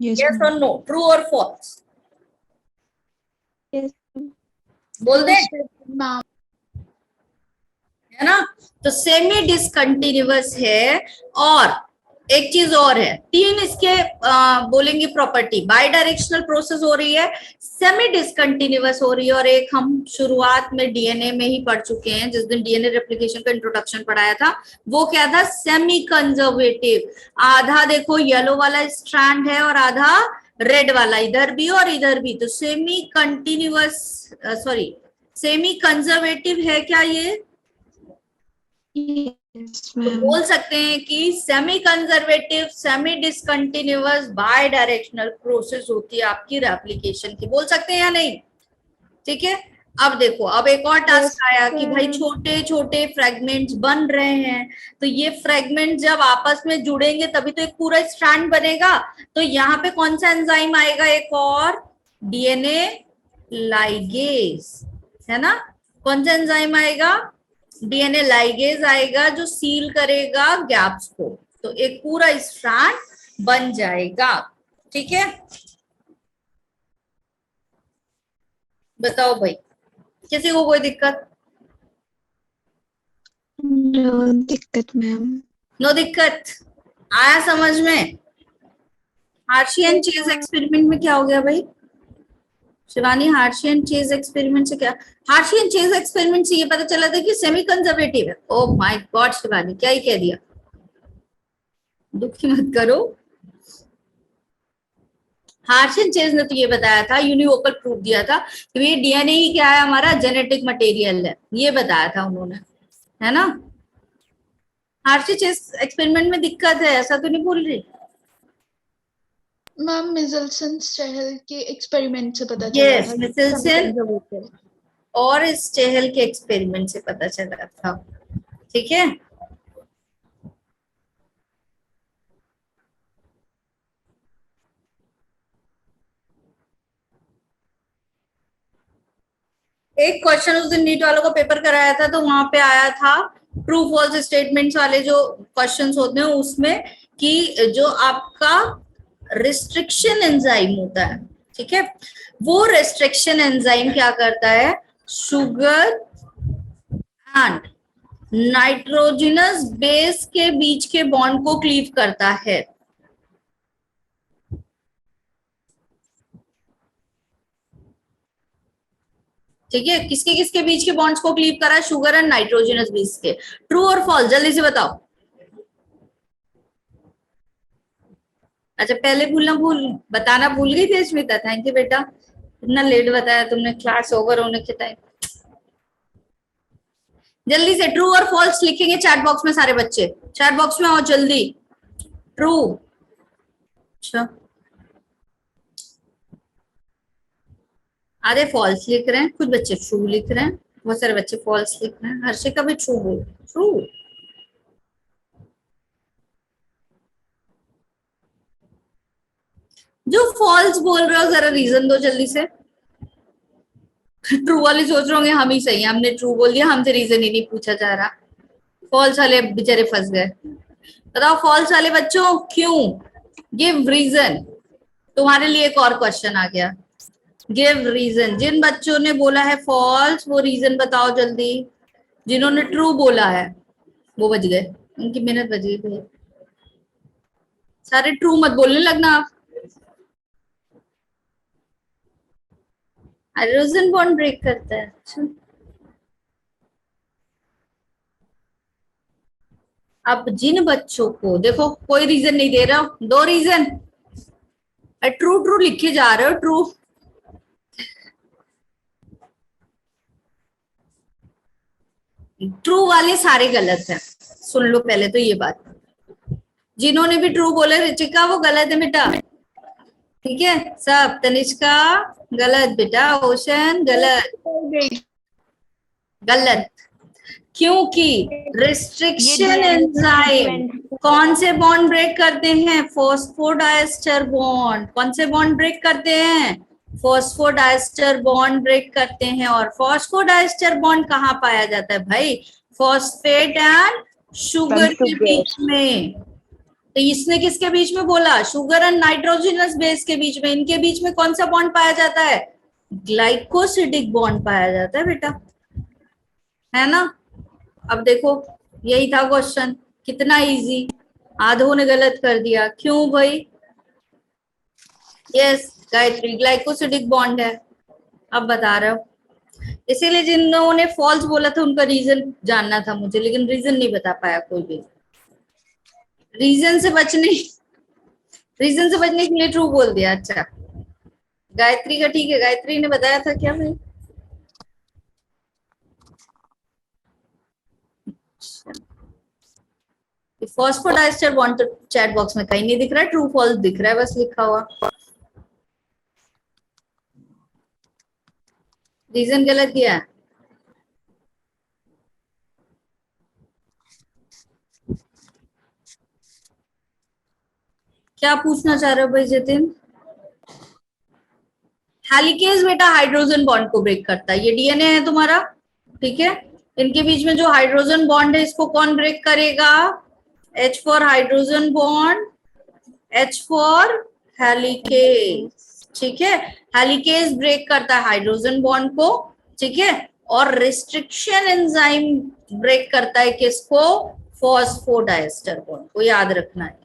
यस और नो, ट्रू और फॉल्स, बोल दे, है ना। तो सेमी डिसकंटिन्यूअस है। और एक चीज और है, तीन इसके बोलेंगे प्रॉपर्टी, बाई डायरेक्शनल प्रोसेस हो रही है, सेमी डिसकंटिन्यूअस हो रही है, और एक हम शुरुआत में डीएनए में ही पढ़ चुके हैं, जिस दिन डीएनए रेप्लिकेशन का इंट्रोडक्शन पढ़ाया था, वो क्या था, सेमी कंजर्वेटिव। आधा देखो येलो वाला स्ट्रैंड है और आधा रेड वाला, इधर भी और इधर भी, तो semi continuous sorry semi conservative है क्या ये, तो बोल सकते हैं कि semi conservative semi discontinuous bidirectional process होती है आपकी रेप्लिकेशन की, बोल सकते हैं या नहीं, ठीक है। अब देखो, अब एक और टास्क आया कि भाई छोटे छोटे फ्रेगमेंट्स बन रहे हैं, तो ये फ्रेगमेंट जब आपस में जुड़ेंगे तभी तो एक पूरा स्ट्रैंड बनेगा। तो यहाँ पे कौन सा एंजाइम आएगा, एक और डीएनए लाइगेज, है ना। कौन सा एंजाइम आएगा, डीएनए लाइगेज आएगा, जो सील करेगा गैप्स को, तो एक पूरा स्ट्रैंड बन जाएगा, ठीक है। बताओ भाई, किसी को कोई दिक्कत, नो दिक्कत मैम, नो दिक्कत, आया समझ में। हार्शी एंड चेज एक्सपेरिमेंट में क्या हो गया भाई, शिवानी, हार्शियन चेज एक्सपेरिमेंट से क्या, हार्शियन चेज एक्सपेरिमेंट से ये पता चला था कि सेमी कंजर्वेटिव है। ओह माय गॉड शिवानी, क्या ही कह दिया, दुखी मत करो। हार्शियन चेज ने तो ये बताया था, यूनिवोकल प्रूफ दिया था कि ये डीएनए ही क्या है, हमारा जेनेटिक मटेरियल है, ये बताया था उन्होंने, है ना। हार्शियन चेज एक्सपेरिमेंट में दिक्कत है ऐसा तो नहीं बोल रही। मैम मिजल्सन चहल के एक्सपेरिमेंट से पता चला यस, था मिचेल्सन और इस चेहल के एक्सपेरिमेंट से पता चला था, ठीक है। एक क्वेश्चन उस दिन नीट वालों का पेपर कराया था, तो वहां पे आया था ट्रू फॉल्स स्टेटमेंट्स वाले जो क्वेश्चंस होते हैं उसमें, कि जो आपका रिस्ट्रिक्शन एंजाइम होता है, ठीक है, वो रिस्ट्रिक्शन एंजाइम क्या करता है, शुगर एंड नाइट्रोजनस बेस के बीच के बॉन्ड को क्लीव करता है। ठीक है, किसके किसके बीच के बॉन्ड्स को क्लीव करा है, शुगर एंड नाइट्रोजनस बेस के। ट्रू और फॉल्स जल्दी से बताओ। अच्छा, पहले बताना भूल गई थी अस्मिता, थैंक यू बेटा, इतना लेट बताया तुमने क्लास ओवर होने के टाइम। जल्दी से ट्रू और फॉल्स लिखेंगे चैट बॉक्स में सारे बच्चे, चैट बॉक्स में आओ जल्दी। ट्रू, अच्छा आधे फॉल्स लिख रहे हैं, कुछ बच्चे ट्रू लिख रहे हैं, बहुत सारे बच्चे फॉल्स लिख रहे हैं। हर्षिका भी ट्रू बोल, ट्रू। जो फॉल्स बोल रहे हो जरा रीजन दो जल्दी से। ट्रू वाले सोच रहे होंगे हम ही सही है, हमने ट्रू बोल दिया, हमसे रीजन ही नहीं पूछा जा रहा। फॉल्स वाले बेचारे फंस गए। बताओ फॉल्स वाले बच्चों क्यों, गिव रीजन। तुम्हारे लिए एक और क्वेश्चन आ गया, गिव रीजन। जिन बच्चों ने बोला है फॉल्स वो रीजन बताओ जल्दी, जिन्होंने ट्रू बोला है वो बच गए, उनकी मेहनत बच गई। सारे ट्रू मत बोलने लगना आप। हाइड्रोजन बॉन्ड ब्रेक करता है, अच्छा। अब जिन बच्चों को देखो कोई रीजन नहीं दे रहा हो, दो रीजन, ट्रू ट्रू लिखे जा रहे हो, ट्रू। ट्रू वाले सारे गलत हैं, सुन लो पहले तो ये बात। जिन्होंने भी ट्रू बोले रिचिका वो गलत है बेटा, ठीक है सब। तनिष्का गलत बेटा, ओशन गलत, गलत। क्योंकि रिस्ट्रिक्शन एंजाइम कौन से बॉन्ड ब्रेक करते हैं, फॉस्फोडाइस्टर बॉन्ड। कौन से बॉन्ड ब्रेक करते हैं, फॉस्फोडाइस्टर बॉन्ड ब्रेक करते हैं। और फॉस्फोडाइस्टर बॉन्ड कहाँ पाया जाता है भाई, फॉस्फेट एंड शुगर के बीच में। तो इसने किसके बीच में बोला, शुगर एंड नाइट्रोजनस बेस के बीच में। इनके बीच में कौन सा बॉन्ड पाया जाता है, ग्लाइकोसिडिक बॉन्ड पाया जाता है बेटा, है ना। अब देखो यही था क्वेश्चन, कितना इजी, आधों ने गलत कर दिया, क्यों भाई। यस गायत्री, ग्लाइकोसिडिक बॉन्ड है, अब बता रहे हो। इसीलिए जिन्होंने फॉल्स बोला था उनका रीजन जानना था मुझे, लेकिन रीजन नहीं बता पाया कोई भी। रीजन से बचने के लिए ट्रू बोल दिया। अच्छा गायत्री का ठीक है, गायत्री ने बताया था क्या भाई। फॉस्फोडाइस्टर बॉन्ड तो चैट बॉक्स में कहीं नहीं दिख रहा है, ट्रू फॉल्स दिख रहा है बस लिखा हुआ। रीजन गलत दिया है। क्या पूछना चाह रहे हो भाई जतिन। हेलिकेज बेटा हाइड्रोजन बॉन्ड को ब्रेक करता है, ये डीएनए है तुम्हारा, ठीक है। इनके बीच में जो हाइड्रोजन बॉन्ड है इसको कौन ब्रेक करेगा, H for hydrogen bond, H for helicase, ठीक है। हेलिकेज ब्रेक करता है हाइड्रोजन बॉन्ड को, ठीक है। और रिस्ट्रिक्शन एंजाइम ब्रेक करता है किसको, फॉस्फोडाइस्टर बॉन्ड को, याद रखना है,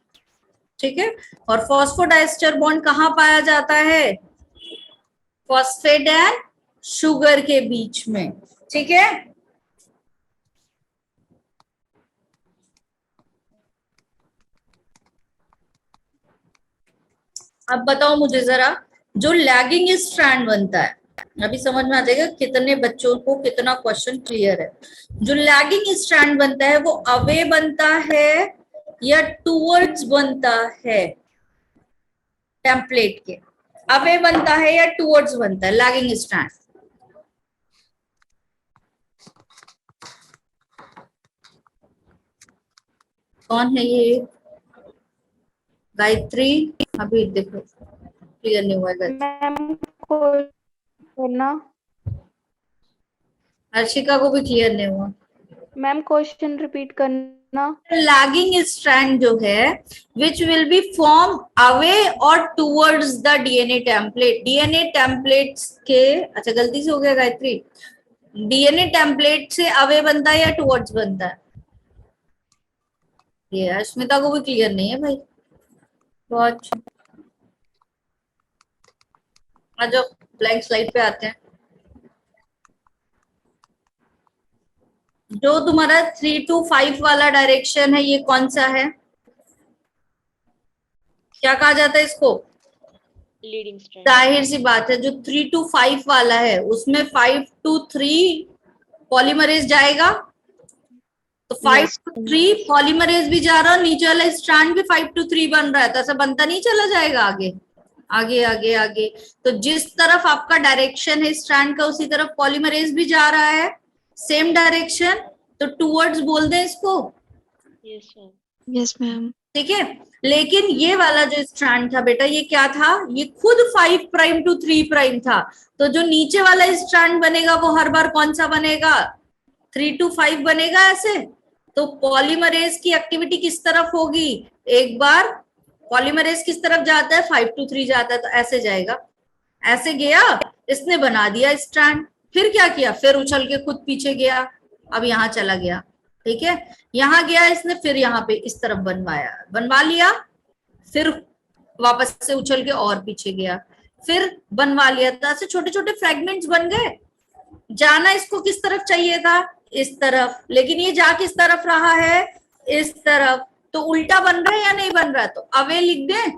ठीक है। और फॉस्फोडाइस्टर बॉन्ड कहाँ पाया जाता है, फॉस्फेट एंड शुगर के बीच में, ठीक है। अब बताओ मुझे जरा, जो लैगिंग स्ट्रैंड बनता है, अभी समझ में आ जाएगा कितने बच्चों को कितना क्वेश्चन क्लियर है। जो लैगिंग स्ट्रैंड बनता है वो अवे बनता है या टूवर्ड्स बनता है टेम्पलेट के? अवे बनता है या टूवर्ड्स बनता है लैगिंग स्ट्रैंड? कौन है ये? गायत्री, अभी देखो क्लियर नहीं हुआ है। मैम को करना, हर्षिका को भी क्लियर नहीं हुआ। मैम क्वेश्चन रिपीट करना। लैगिंग स्ट्रैंड जो है which will be form away और towards the DNA template. DNA templates के, अच्छा गलती से हो गया गायत्री, डीएनए टेम्पलेट से अवे बनता है या टूवर्ड्स बनता है? ये अस्मिता को भी क्लियर नहीं है भाई। बहुत आज ब्लैंक स्लाइड पे आते हैं। जो तुम्हारा 3 to 5 वाला डायरेक्शन है ये कौन सा है? क्या कहा जाता है इसको? Leading strand. जाहिर सी बात है, जो 3 to 5 वाला है उसमें 5 to 3 पॉलीमरेज जाएगा, तो 5 to 3 पॉलीमरेज भी जा रहा है, नीचे वाला स्ट्रैंड भी 5 to 3 बन रहा है, तो ऐसा बनता नहीं चला जाएगा आगे आगे आगे आगे। तो जिस तरफ आपका डायरेक्शन है स्ट्रैंड का उसी तरफ पॉलीमरेज भी जा रहा है, सेम डायरेक्शन, तो टूवर्ड्स बोल दें इसको। Yes ma'am. Yes ma'am. ठीक है, लेकिन ये वाला जो स्ट्रैंड था बेटा ये क्या था? ये खुद 5 प्राइम टू 3 प्राइम था, तो जो नीचे वाला स्ट्रैंड बनेगा वो हर बार कौन सा बनेगा? 3 to 5 बनेगा ऐसे। तो पॉलीमरेज की एक्टिविटी किस तरफ होगी? एक बार पॉलीमरेज किस तरफ जाता है? 5 to 3 जाता है, तो ऐसे जाएगा, ऐसे गया, इसने बना दिया स्ट्रैंड, फिर क्या किया? फिर उछल के खुद पीछे गया, अब यहाँ चला गया, ठीक है, यहाँ गया इसने, फिर यहाँ पे इस तरफ बनवाया, बनवा लिया, फिर वापस से उछल के और पीछे गया, फिर बनवा लिया, तो ऐसे छोटे छोटे फ्रेगमेंट्स बन गए। जाना इसको किस तरफ चाहिए था? इस तरफ, लेकिन ये जा किस तरफ रहा है? इस तरफ, तो उल्टा बन रहा है या नहीं बन रहा है? तो अवे लिख दें,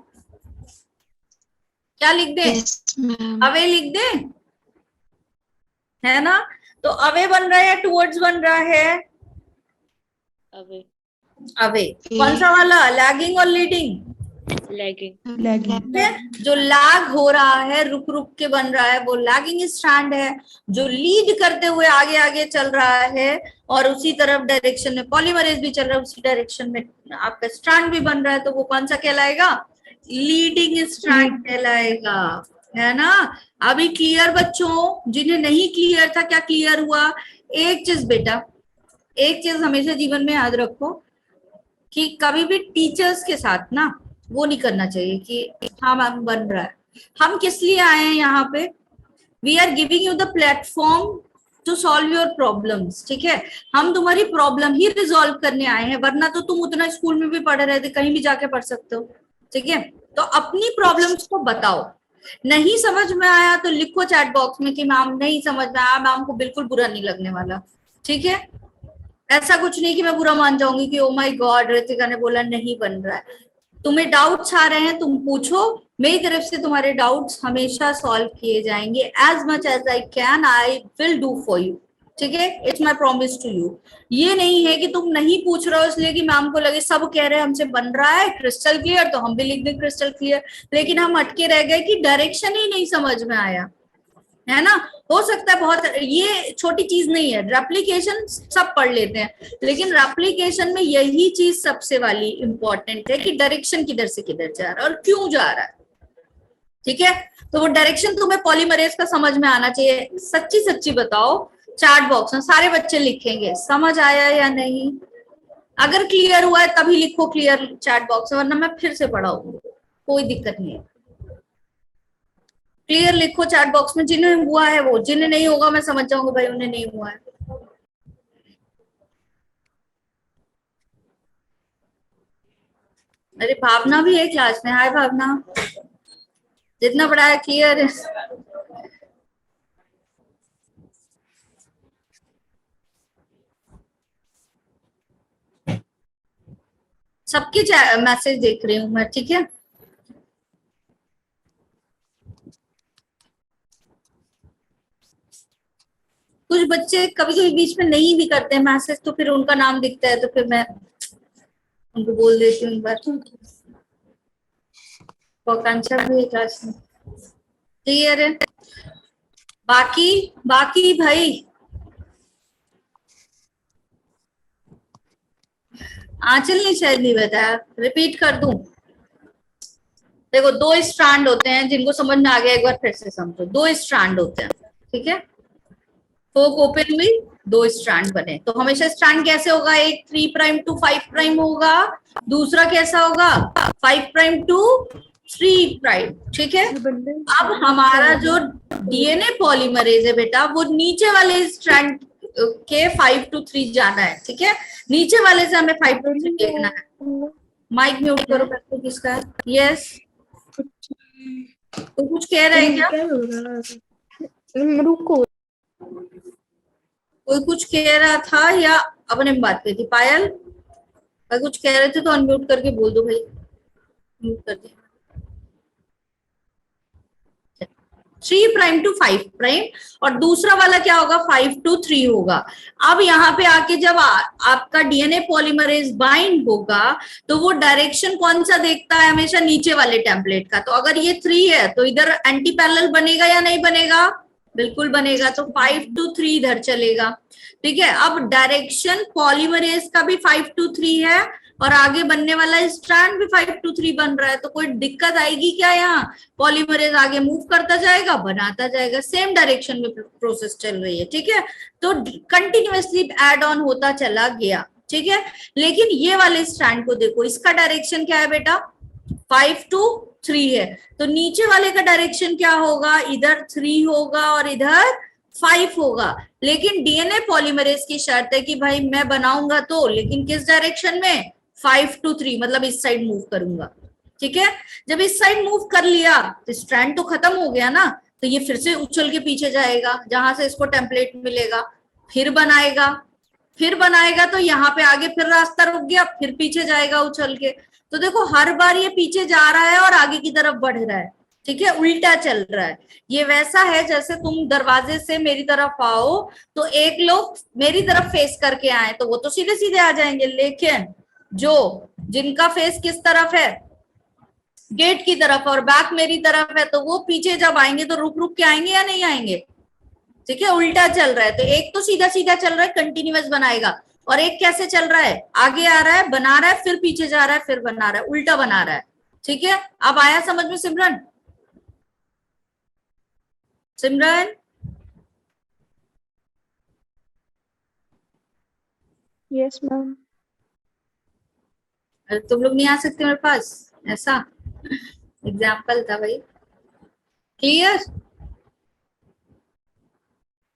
क्या लिख दें? Yes ma'am. अवे लिख दें, है ना? तो अवे बन रहा है या टुवर्ड्स बन रहा है? अवे। अवे। कौन सा वाला? लैगिंग और लीडिंग? लैगिंग। लैगिंग। जो लैग हो रहा है, रुक रुक के बन रहा है, वो लैगिंग स्ट्रैंड है। जो लीड करते हुए आगे आगे चल रहा है और उसी तरफ डायरेक्शन में पॉलीमरेज भी चल रहा है, उसी डायरेक्शन में आपका स्ट्रैंड भी बन रहा है, तो वो कौन सा कहलाएगा? लीडिंग स्ट्रैंड कहलाएगा, है ना? अभी क्लियर बच्चों? जिन्हें नहीं क्लियर था, क्या क्लियर हुआ? एक चीज बेटा, एक चीज हमेशा जीवन में याद रखो कि कभी भी टीचर्स के साथ ना वो नहीं करना चाहिए कि हाँ मैम बन रहा है। हम किस लिए आए हैं यहाँ पे? We are giving you the platform to solve your problems, ठीक है? हम तुम्हारी प्रॉब्लम ही रिजॉल्व करने आए हैं, वरना तो तुम उतना स्कूल में भी पढ़े रहते, कहीं भी जाके पढ़ सकते हो, ठीक है? तो अपनी प्रॉब्लम्स को बताओ। नहीं समझ में आया तो लिखो चैट बॉक्स में कि मैम नहीं समझ में आया, मैम को बिल्कुल बुरा नहीं लगने वाला, ठीक है? ऐसा कुछ नहीं कि मैं बुरा मान जाऊंगी कि ओ माय गॉड रितिका ने बोला नहीं बन रहा है। तुम्हें डाउट्स आ रहे हैं, तुम पूछो, मेरी तरफ से तुम्हारे डाउट्स हमेशा सॉल्व किए जाएंगे। As much as I can I will do for you, ठीक है? It's my promise to you. ये नहीं है कि तुम नहीं पूछ रहे हो इसलिए कि मैम को लगे सब कह रहे हैं हमसे बन रहा है क्रिस्टल क्लियर, तो हम भी लिख दें क्रिस्टल क्लियर, लेकिन हम अटके रह गए कि डायरेक्शन ही नहीं समझ में आया, है ना? हो सकता है बहुत, ये छोटी चीज नहीं है, रेप्लिकेशन सब पढ़ लेते हैं, लेकिन रेप्लिकेशन में यही चीज सबसे वाली इंपॉर्टेंट है कि डायरेक्शन किधर से किधर जा रहा है और क्यों जा रहा है, ठीक है? तो वो डायरेक्शन तुम्हें पॉलीमरेज का समझ में आना चाहिए। सच्ची सच्ची बताओ, चैट बॉक्स में सारे बच्चे लिखेंगे समझ आया या नहीं। अगर क्लियर हुआ है तभी लिखो क्लियर चैट बॉक्स में, वरना मैं फिर से पढ़ाऊंगी, कोई दिक्कत नहीं है। क्लियर लिखो चैट बॉक्स में, जिन्हें हुआ है वो, जिन्हें नहीं होगा मैं समझ जाऊंगी भाई उन्हें नहीं हुआ है। अरे भावना भी है क्लास में, हाय भावना, जितना पढ़ाया क्लियर है। सबके मैसेज देख रही हूँ मैं, ठीक है। कुछ बच्चे कभी कभी बीच में नहीं भी करते हैं मैसेज, तो फिर उनका नाम दिखता है तो फिर मैं उनको बोल देती हूँ एक बार। आकांक्षा भी क्लास में क्लियर है। बाकी बाकी भाई आंचल ने शायद नहीं बताया, रिपीट कर दूं। देखो, दो स्ट्रैंड होते हैं, जिनको समझ में आ गया एक बार फिर से समझो। दो स्ट्रैंड होते हैं, ठीक है। फोक ओपन हुई, दो स्ट्रैंड बने, तो हमेशा स्ट्रैंड कैसे होगा? एक 3 प्राइम टू 5 प्राइम होगा, दूसरा कैसा होगा? 5 प्राइम टू 3 प्राइम, ठीक है। अब हमारा जो डीएनए पॉलीमरेज है बेटा, वो नीचे वाले स्ट्रैंड के 5 to 3 जाना है, ठीक है। नीचे वाले से हमें 5 to 3 देखना है। माइक म्यूट करो बच्चों, किसका है? यस, तो कुछ कह रहे हैं क्या? रुको, कोई कुछ कह रहा था या अपने में बात करी थी? पायल, अगर कुछ कह रहे थे तो अनम्यूट करके बोल दो भाई, म्यूट कर दिया। 3 प्राइम टू 5 प्राइम, और दूसरा वाला क्या होगा? 5 to 3 होगा। अब यहाँ पे आके जब आपका डीएनए पॉलीमरेज बाइंड होगा, तो वो डायरेक्शन कौन सा देखता है? हमेशा नीचे वाले टेम्पलेट का। तो अगर ये 3 है तो इधर एंटी पैरेलल बनेगा या नहीं बनेगा? बिल्कुल बनेगा। तो 5 to 3 इधर चलेगा, ठीक है। अब डायरेक्शन पॉलीमरेज का भी 5 to 3 है, और आगे बनने वाला स्ट्रैंड भी 5 to 3 बन रहा है। तो कोई दिक्कत आएगी क्या? यहाँ पॉलीमरेज आगे मूव करता जाएगा, बनाता जाएगा, सेम डायरेक्शन में प्रोसेस चल रही है, ठीक है। तो कंटिन्यूअसली एड ऑन होता चला गया, ठीक है। लेकिन ये वाले स्ट्रैंड को देखो, इसका डायरेक्शन क्या है बेटा? 5 to 3 है, तो नीचे वाले का डायरेक्शन क्या होगा? इधर 3 होगा और इधर 5 होगा। लेकिन डीएनए पॉलीमरेज की शर्त है कि भाई मैं बनाऊंगा तो, लेकिन किस डायरेक्शन में? 5 to 3, मतलब इस साइड मूव करूंगा, ठीक है। जब इस साइड मूव कर लिया तो स्ट्रैंड तो खत्म हो गया ना, तो ये फिर से उछल के पीछे जाएगा, जहां से इसको टेम्पलेट मिलेगा, फिर बनाएगा तो यहाँ पे आगे फिर रास्ता रुक गया, फिर पीछे जाएगा उछल के। तो देखो, हर बार ये पीछे जा रहा है और आगे की तरफ बढ़ रहा है, ठीक है, उल्टा चल रहा है। ये वैसा है जैसे तुम दरवाजे से मेरी तरफ आओ, तो एक लोग मेरी तरफ फेस करके आए तो वो तो सीधे सीधे आ जाएंगे, लेकिन जिनका फेस किस तरफ है? गेट की तरफ, और बैक मेरी तरफ है, तो वो पीछे जब आएंगे तो रुक रुक के आएंगे या नहीं आएंगे? ठीक है, उल्टा चल रहा है। तो एक तो सीधा सीधा चल रहा है, कंटिन्यूअस बनाएगा, और एक कैसे चल रहा है? आगे आ रहा है, बना रहा है, फिर पीछे जा रहा है, फिर बना रहा है, उल्टा बना रहा है, ठीक है। अब आया समझ में सिमरन? सिमरन, यस मैम। अरे तुम लोग नहीं आ सकते मेरे पास? ऐसा एग्जाम्पल था भाई, क्लियर।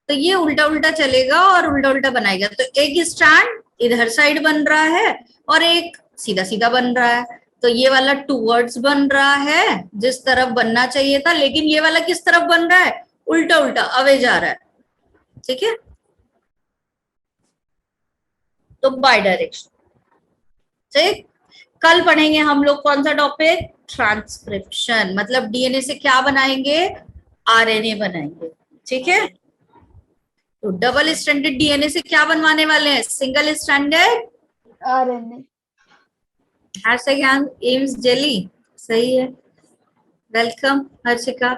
तो ये उल्टा उल्टा चलेगा और उल्टा उल्टा बनाएगा। तो एक स्ट्रैंड इधर साइड बन रहा है और एक सीधा सीधा बन रहा है। तो ये वाला टूवर्ड्स बन रहा है, जिस तरफ बनना चाहिए था, लेकिन ये वाला किस तरफ बन रहा है? उल्टा उल्टा अवे जा रहा है, ठीक है। तो बाय डायरेक्शन, ठीक। कल पढ़ेंगे हम लोग कौन सा टॉपिक? ट्रांसक्रिप्शन, मतलब डीएनए से क्या बनाएंगे? आरएनए बनाएंगे, ठीक है। तो डबल स्ट्रैंडेड डीएनए से क्या बनवाने वाले हैं? Single stranded RNA. Harshika AIIMS jelly, सही है, वेलकम हर्षिका।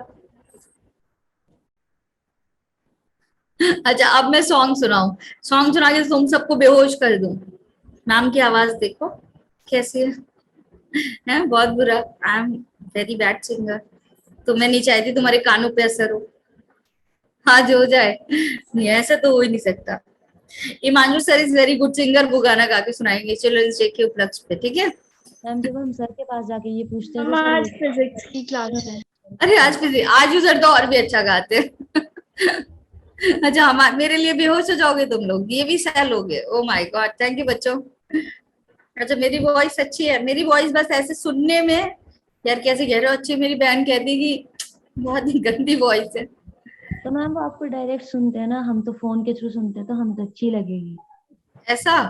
अच्छा, अब मैं सॉन्ग सुनाऊं, सॉन्ग सुना के तुम सबको बेहोश कर दूं। मैम की आवाज देखो कैसी है बहुत बुरा। I am very bad singer, तो मैं नहीं चाहती तुम्हारे कानों पे असर हो। आज हो जाए, नहीं ऐसा तो हो ही नहीं सकता। Imanul sir is very good singer, वो गाना गा के सुनाएंगे चिल्ड्रंस डे के उपलक्ष्य पे, ठीक है। मैम जब हम सर के पास जाके ये पूछते हैं हम आज फिजिक्स की क्लास है। अरे आज सर तो और भी अच्छा गाते हैं। अच्छा, हम मेरे लिए बेहोश हो जाओगे तुम लोग, ये भी सह लोगे। ओ माय गॉड, थैंक यू बच्चों। अच्छा, मेरी वॉइस अच्छी है? मेरी वॉइस बस ऐसे सुनने में, यार कैसे कह रहे हो अच्छी? मेरी बहन कहती कि बहुत ही गंदी वॉइस है। तो मैम वो आपको डायरेक्ट सुनते हैं ना, हम तो फोन के थ्रू सुनते हैं, तो हम तो अच्छी लगेगी। ऐसा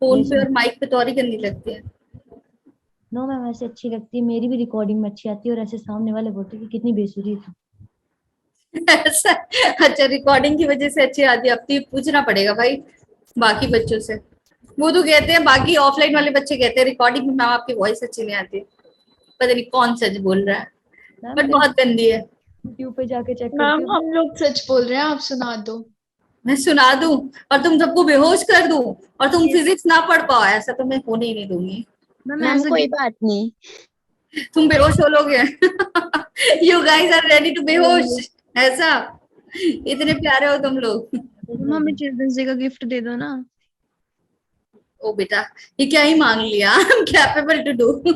फोन पे और माइक पे तो और ही गंदी लगती है। नो मैम ऐसे अच्छी लगती है, मेरी भी रिकॉर्डिंग में अच्छी आती है, और ऐसे सामने वाले बोलते हैं कि कितनी बेसुरी है तू। ऐसा? अच्छा, रिकॉर्डिंग की वजह से अच्छी आती है? अब तो ये पूछना पड़ेगा भाई बाकी बच्चों से। वो तो कहते हैं, बाकी ऑफलाइन वाले बच्चे कहते हैं रिकॉर्डिंग में मैम आपकी वॉइस अच्छी नहीं आती। पता नहीं कौन सच बोल रहा है, मैम बट बहुत गंदी है। यूट्यूब पे जाके चेक करती मैम हूँ। हम लोग सच बोल रहे हैं, आप सुना दो। मैं सुना दूं और तुम सबको बेहोश कर दूं और तुम फिजिक्स ना पढ़ पाओ, ऐसा तो मैं होने ही नहीं दूंगी। मैम कोई बात नहीं। तुम बेहोश हो लोगे। You guys are ready to बेहोश, ऐसा? इतने प्यारे हो तुम लोग। हमें चिल्ड्रंस डे का गिफ्ट दे दो ना। ओ बेटा, ये क्या ही मांग लिया। I am capable to do.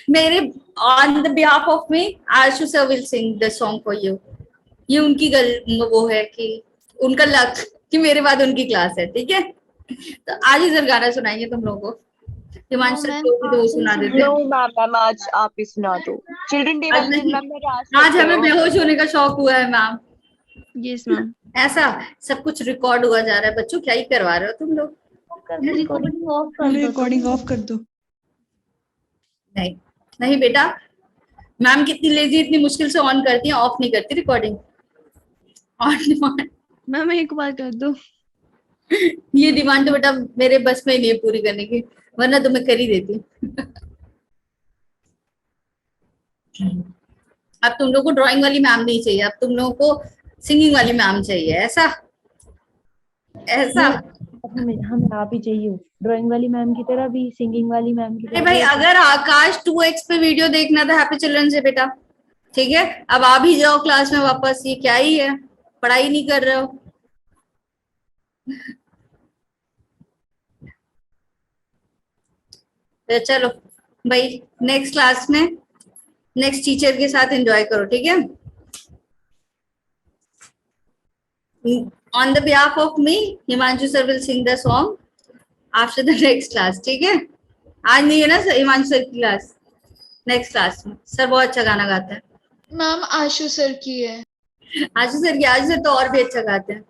मेरे on the behalf of me Ashu sir will sing the song for you. ये उनकी वो है कि उनका लक कि मेरे बाद उनकी क्लास है, ठीक है? तो आज ही सर गाना सुनाएंगे तुम लोगों को। हिमांशु सर को भी तो सुना देते हैं। नो मैम, मैम आज आप ही सुना दो। चिल्ड्रन डे आज वाले दिन नहीं, मैम मेरा आज हमें बेहोश होने का शौक हुआ है मैम। Yes ma'am. ऐसा सब कुछ रिकॉर्ड हुआ जा रहा है। बच्चों क्या ही करवा रहे हो तुम लोग? रिकॉर्डिंग ऑफ कर दो। रिकॉर्डिंग ऑफ कर दो। नहीं नहीं बेटा, मैम कितनी लेजी, इतनी मुश्किल से ऑन करती है, ऑफ नहीं करती रिकॉर्डिंग। ऑन मैम एक बार कर दो। ये डिमांड तो बेटा मेरे बस में ही नहीं है पूरी करने की, वरना तो मैं कर ही देती। अब तुम लोग को ड्राइंग वाली मैम नहीं चाहिए, अब तुम लोगों को सिंगिंग वाली मैम चाहिए, ऐसा? ऐसा? हमें आप ही चाहिए, ड्राइंग वाली मैम की तरह भी, सिंगिंग वाली मैम की अरे तरह भाई, भी। अगर आकाश 2x पे वीडियो देखना था हैप्पी चिल्ड्रन से बेटा, ठीक है? अब आ भी जाओ क्लास में वापस। ये क्या ही है, पढ़ाई नहीं कर रहे हो। तो चलो भाई, नेक्स्ट क्लास में नेक्स्ट टीचर के साथ एंजॉय करो, ठीक है? On the behalf of me, Himanshu sir will sing the song after the next class, ठीक है? आज नहीं है ना हिमांशु सर की क्लास, नेक्स्ट क्लास में। सर बहुत अच्छा गाना गाते हैं। मैम आशु सर की है। आशु सर की, आशु सर तो और भी अच्छा गाते हैं।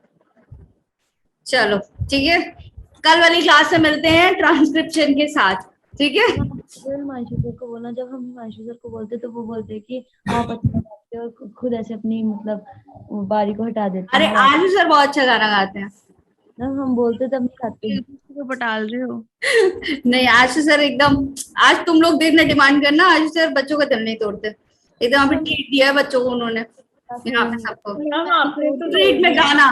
चलो ठीक है, कल वाली क्लास में मिलते हैं ट्रांसक्रिप्शन के साथ, ठीक है? हिमांशु सर को बोलना, जब हम हिमांशु सर को बोलते तो वो बोलते कि आप अच्छा गाते हो, और खुद ऐसे अपनी मतलब बारी को हटा देते अरे हैं। आशु सर बहुत अच्छा गाना गाते हैं। जब हम बोलते तब नहीं गाते। को पटाल रहे हो। नहीं, आशु सर एकदम, आज तुम लोग देखना डिमांड करना, आशु सर बच्चों का दिल नहीं तोड़ते। एकदम अभी ट्रीट दिया है बच्चों को उन्होंने, यहाँ पे सबको मैम आपने तो ट्रीट में गाना।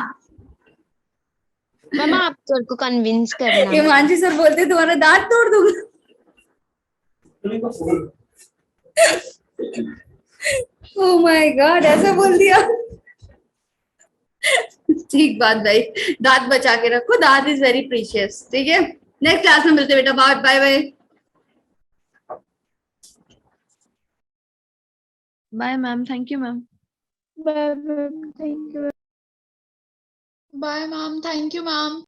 मैम आप सर को कन्विंस करना। हिमांशु सर बोलते तुम्हारा दांत तोड़ दूंगा। ओह माय गॉड, ऐसा बोल दिया। ठीक बात भाई, दांत बचा के रखो, दांत इज वेरी प्रीशियस, ठीक है? नेक्स्ट क्लास में मिलते बेटा, bye bye bye. Bye ma'am, thank you ma'am. Bye ma'am, thank you ma'am.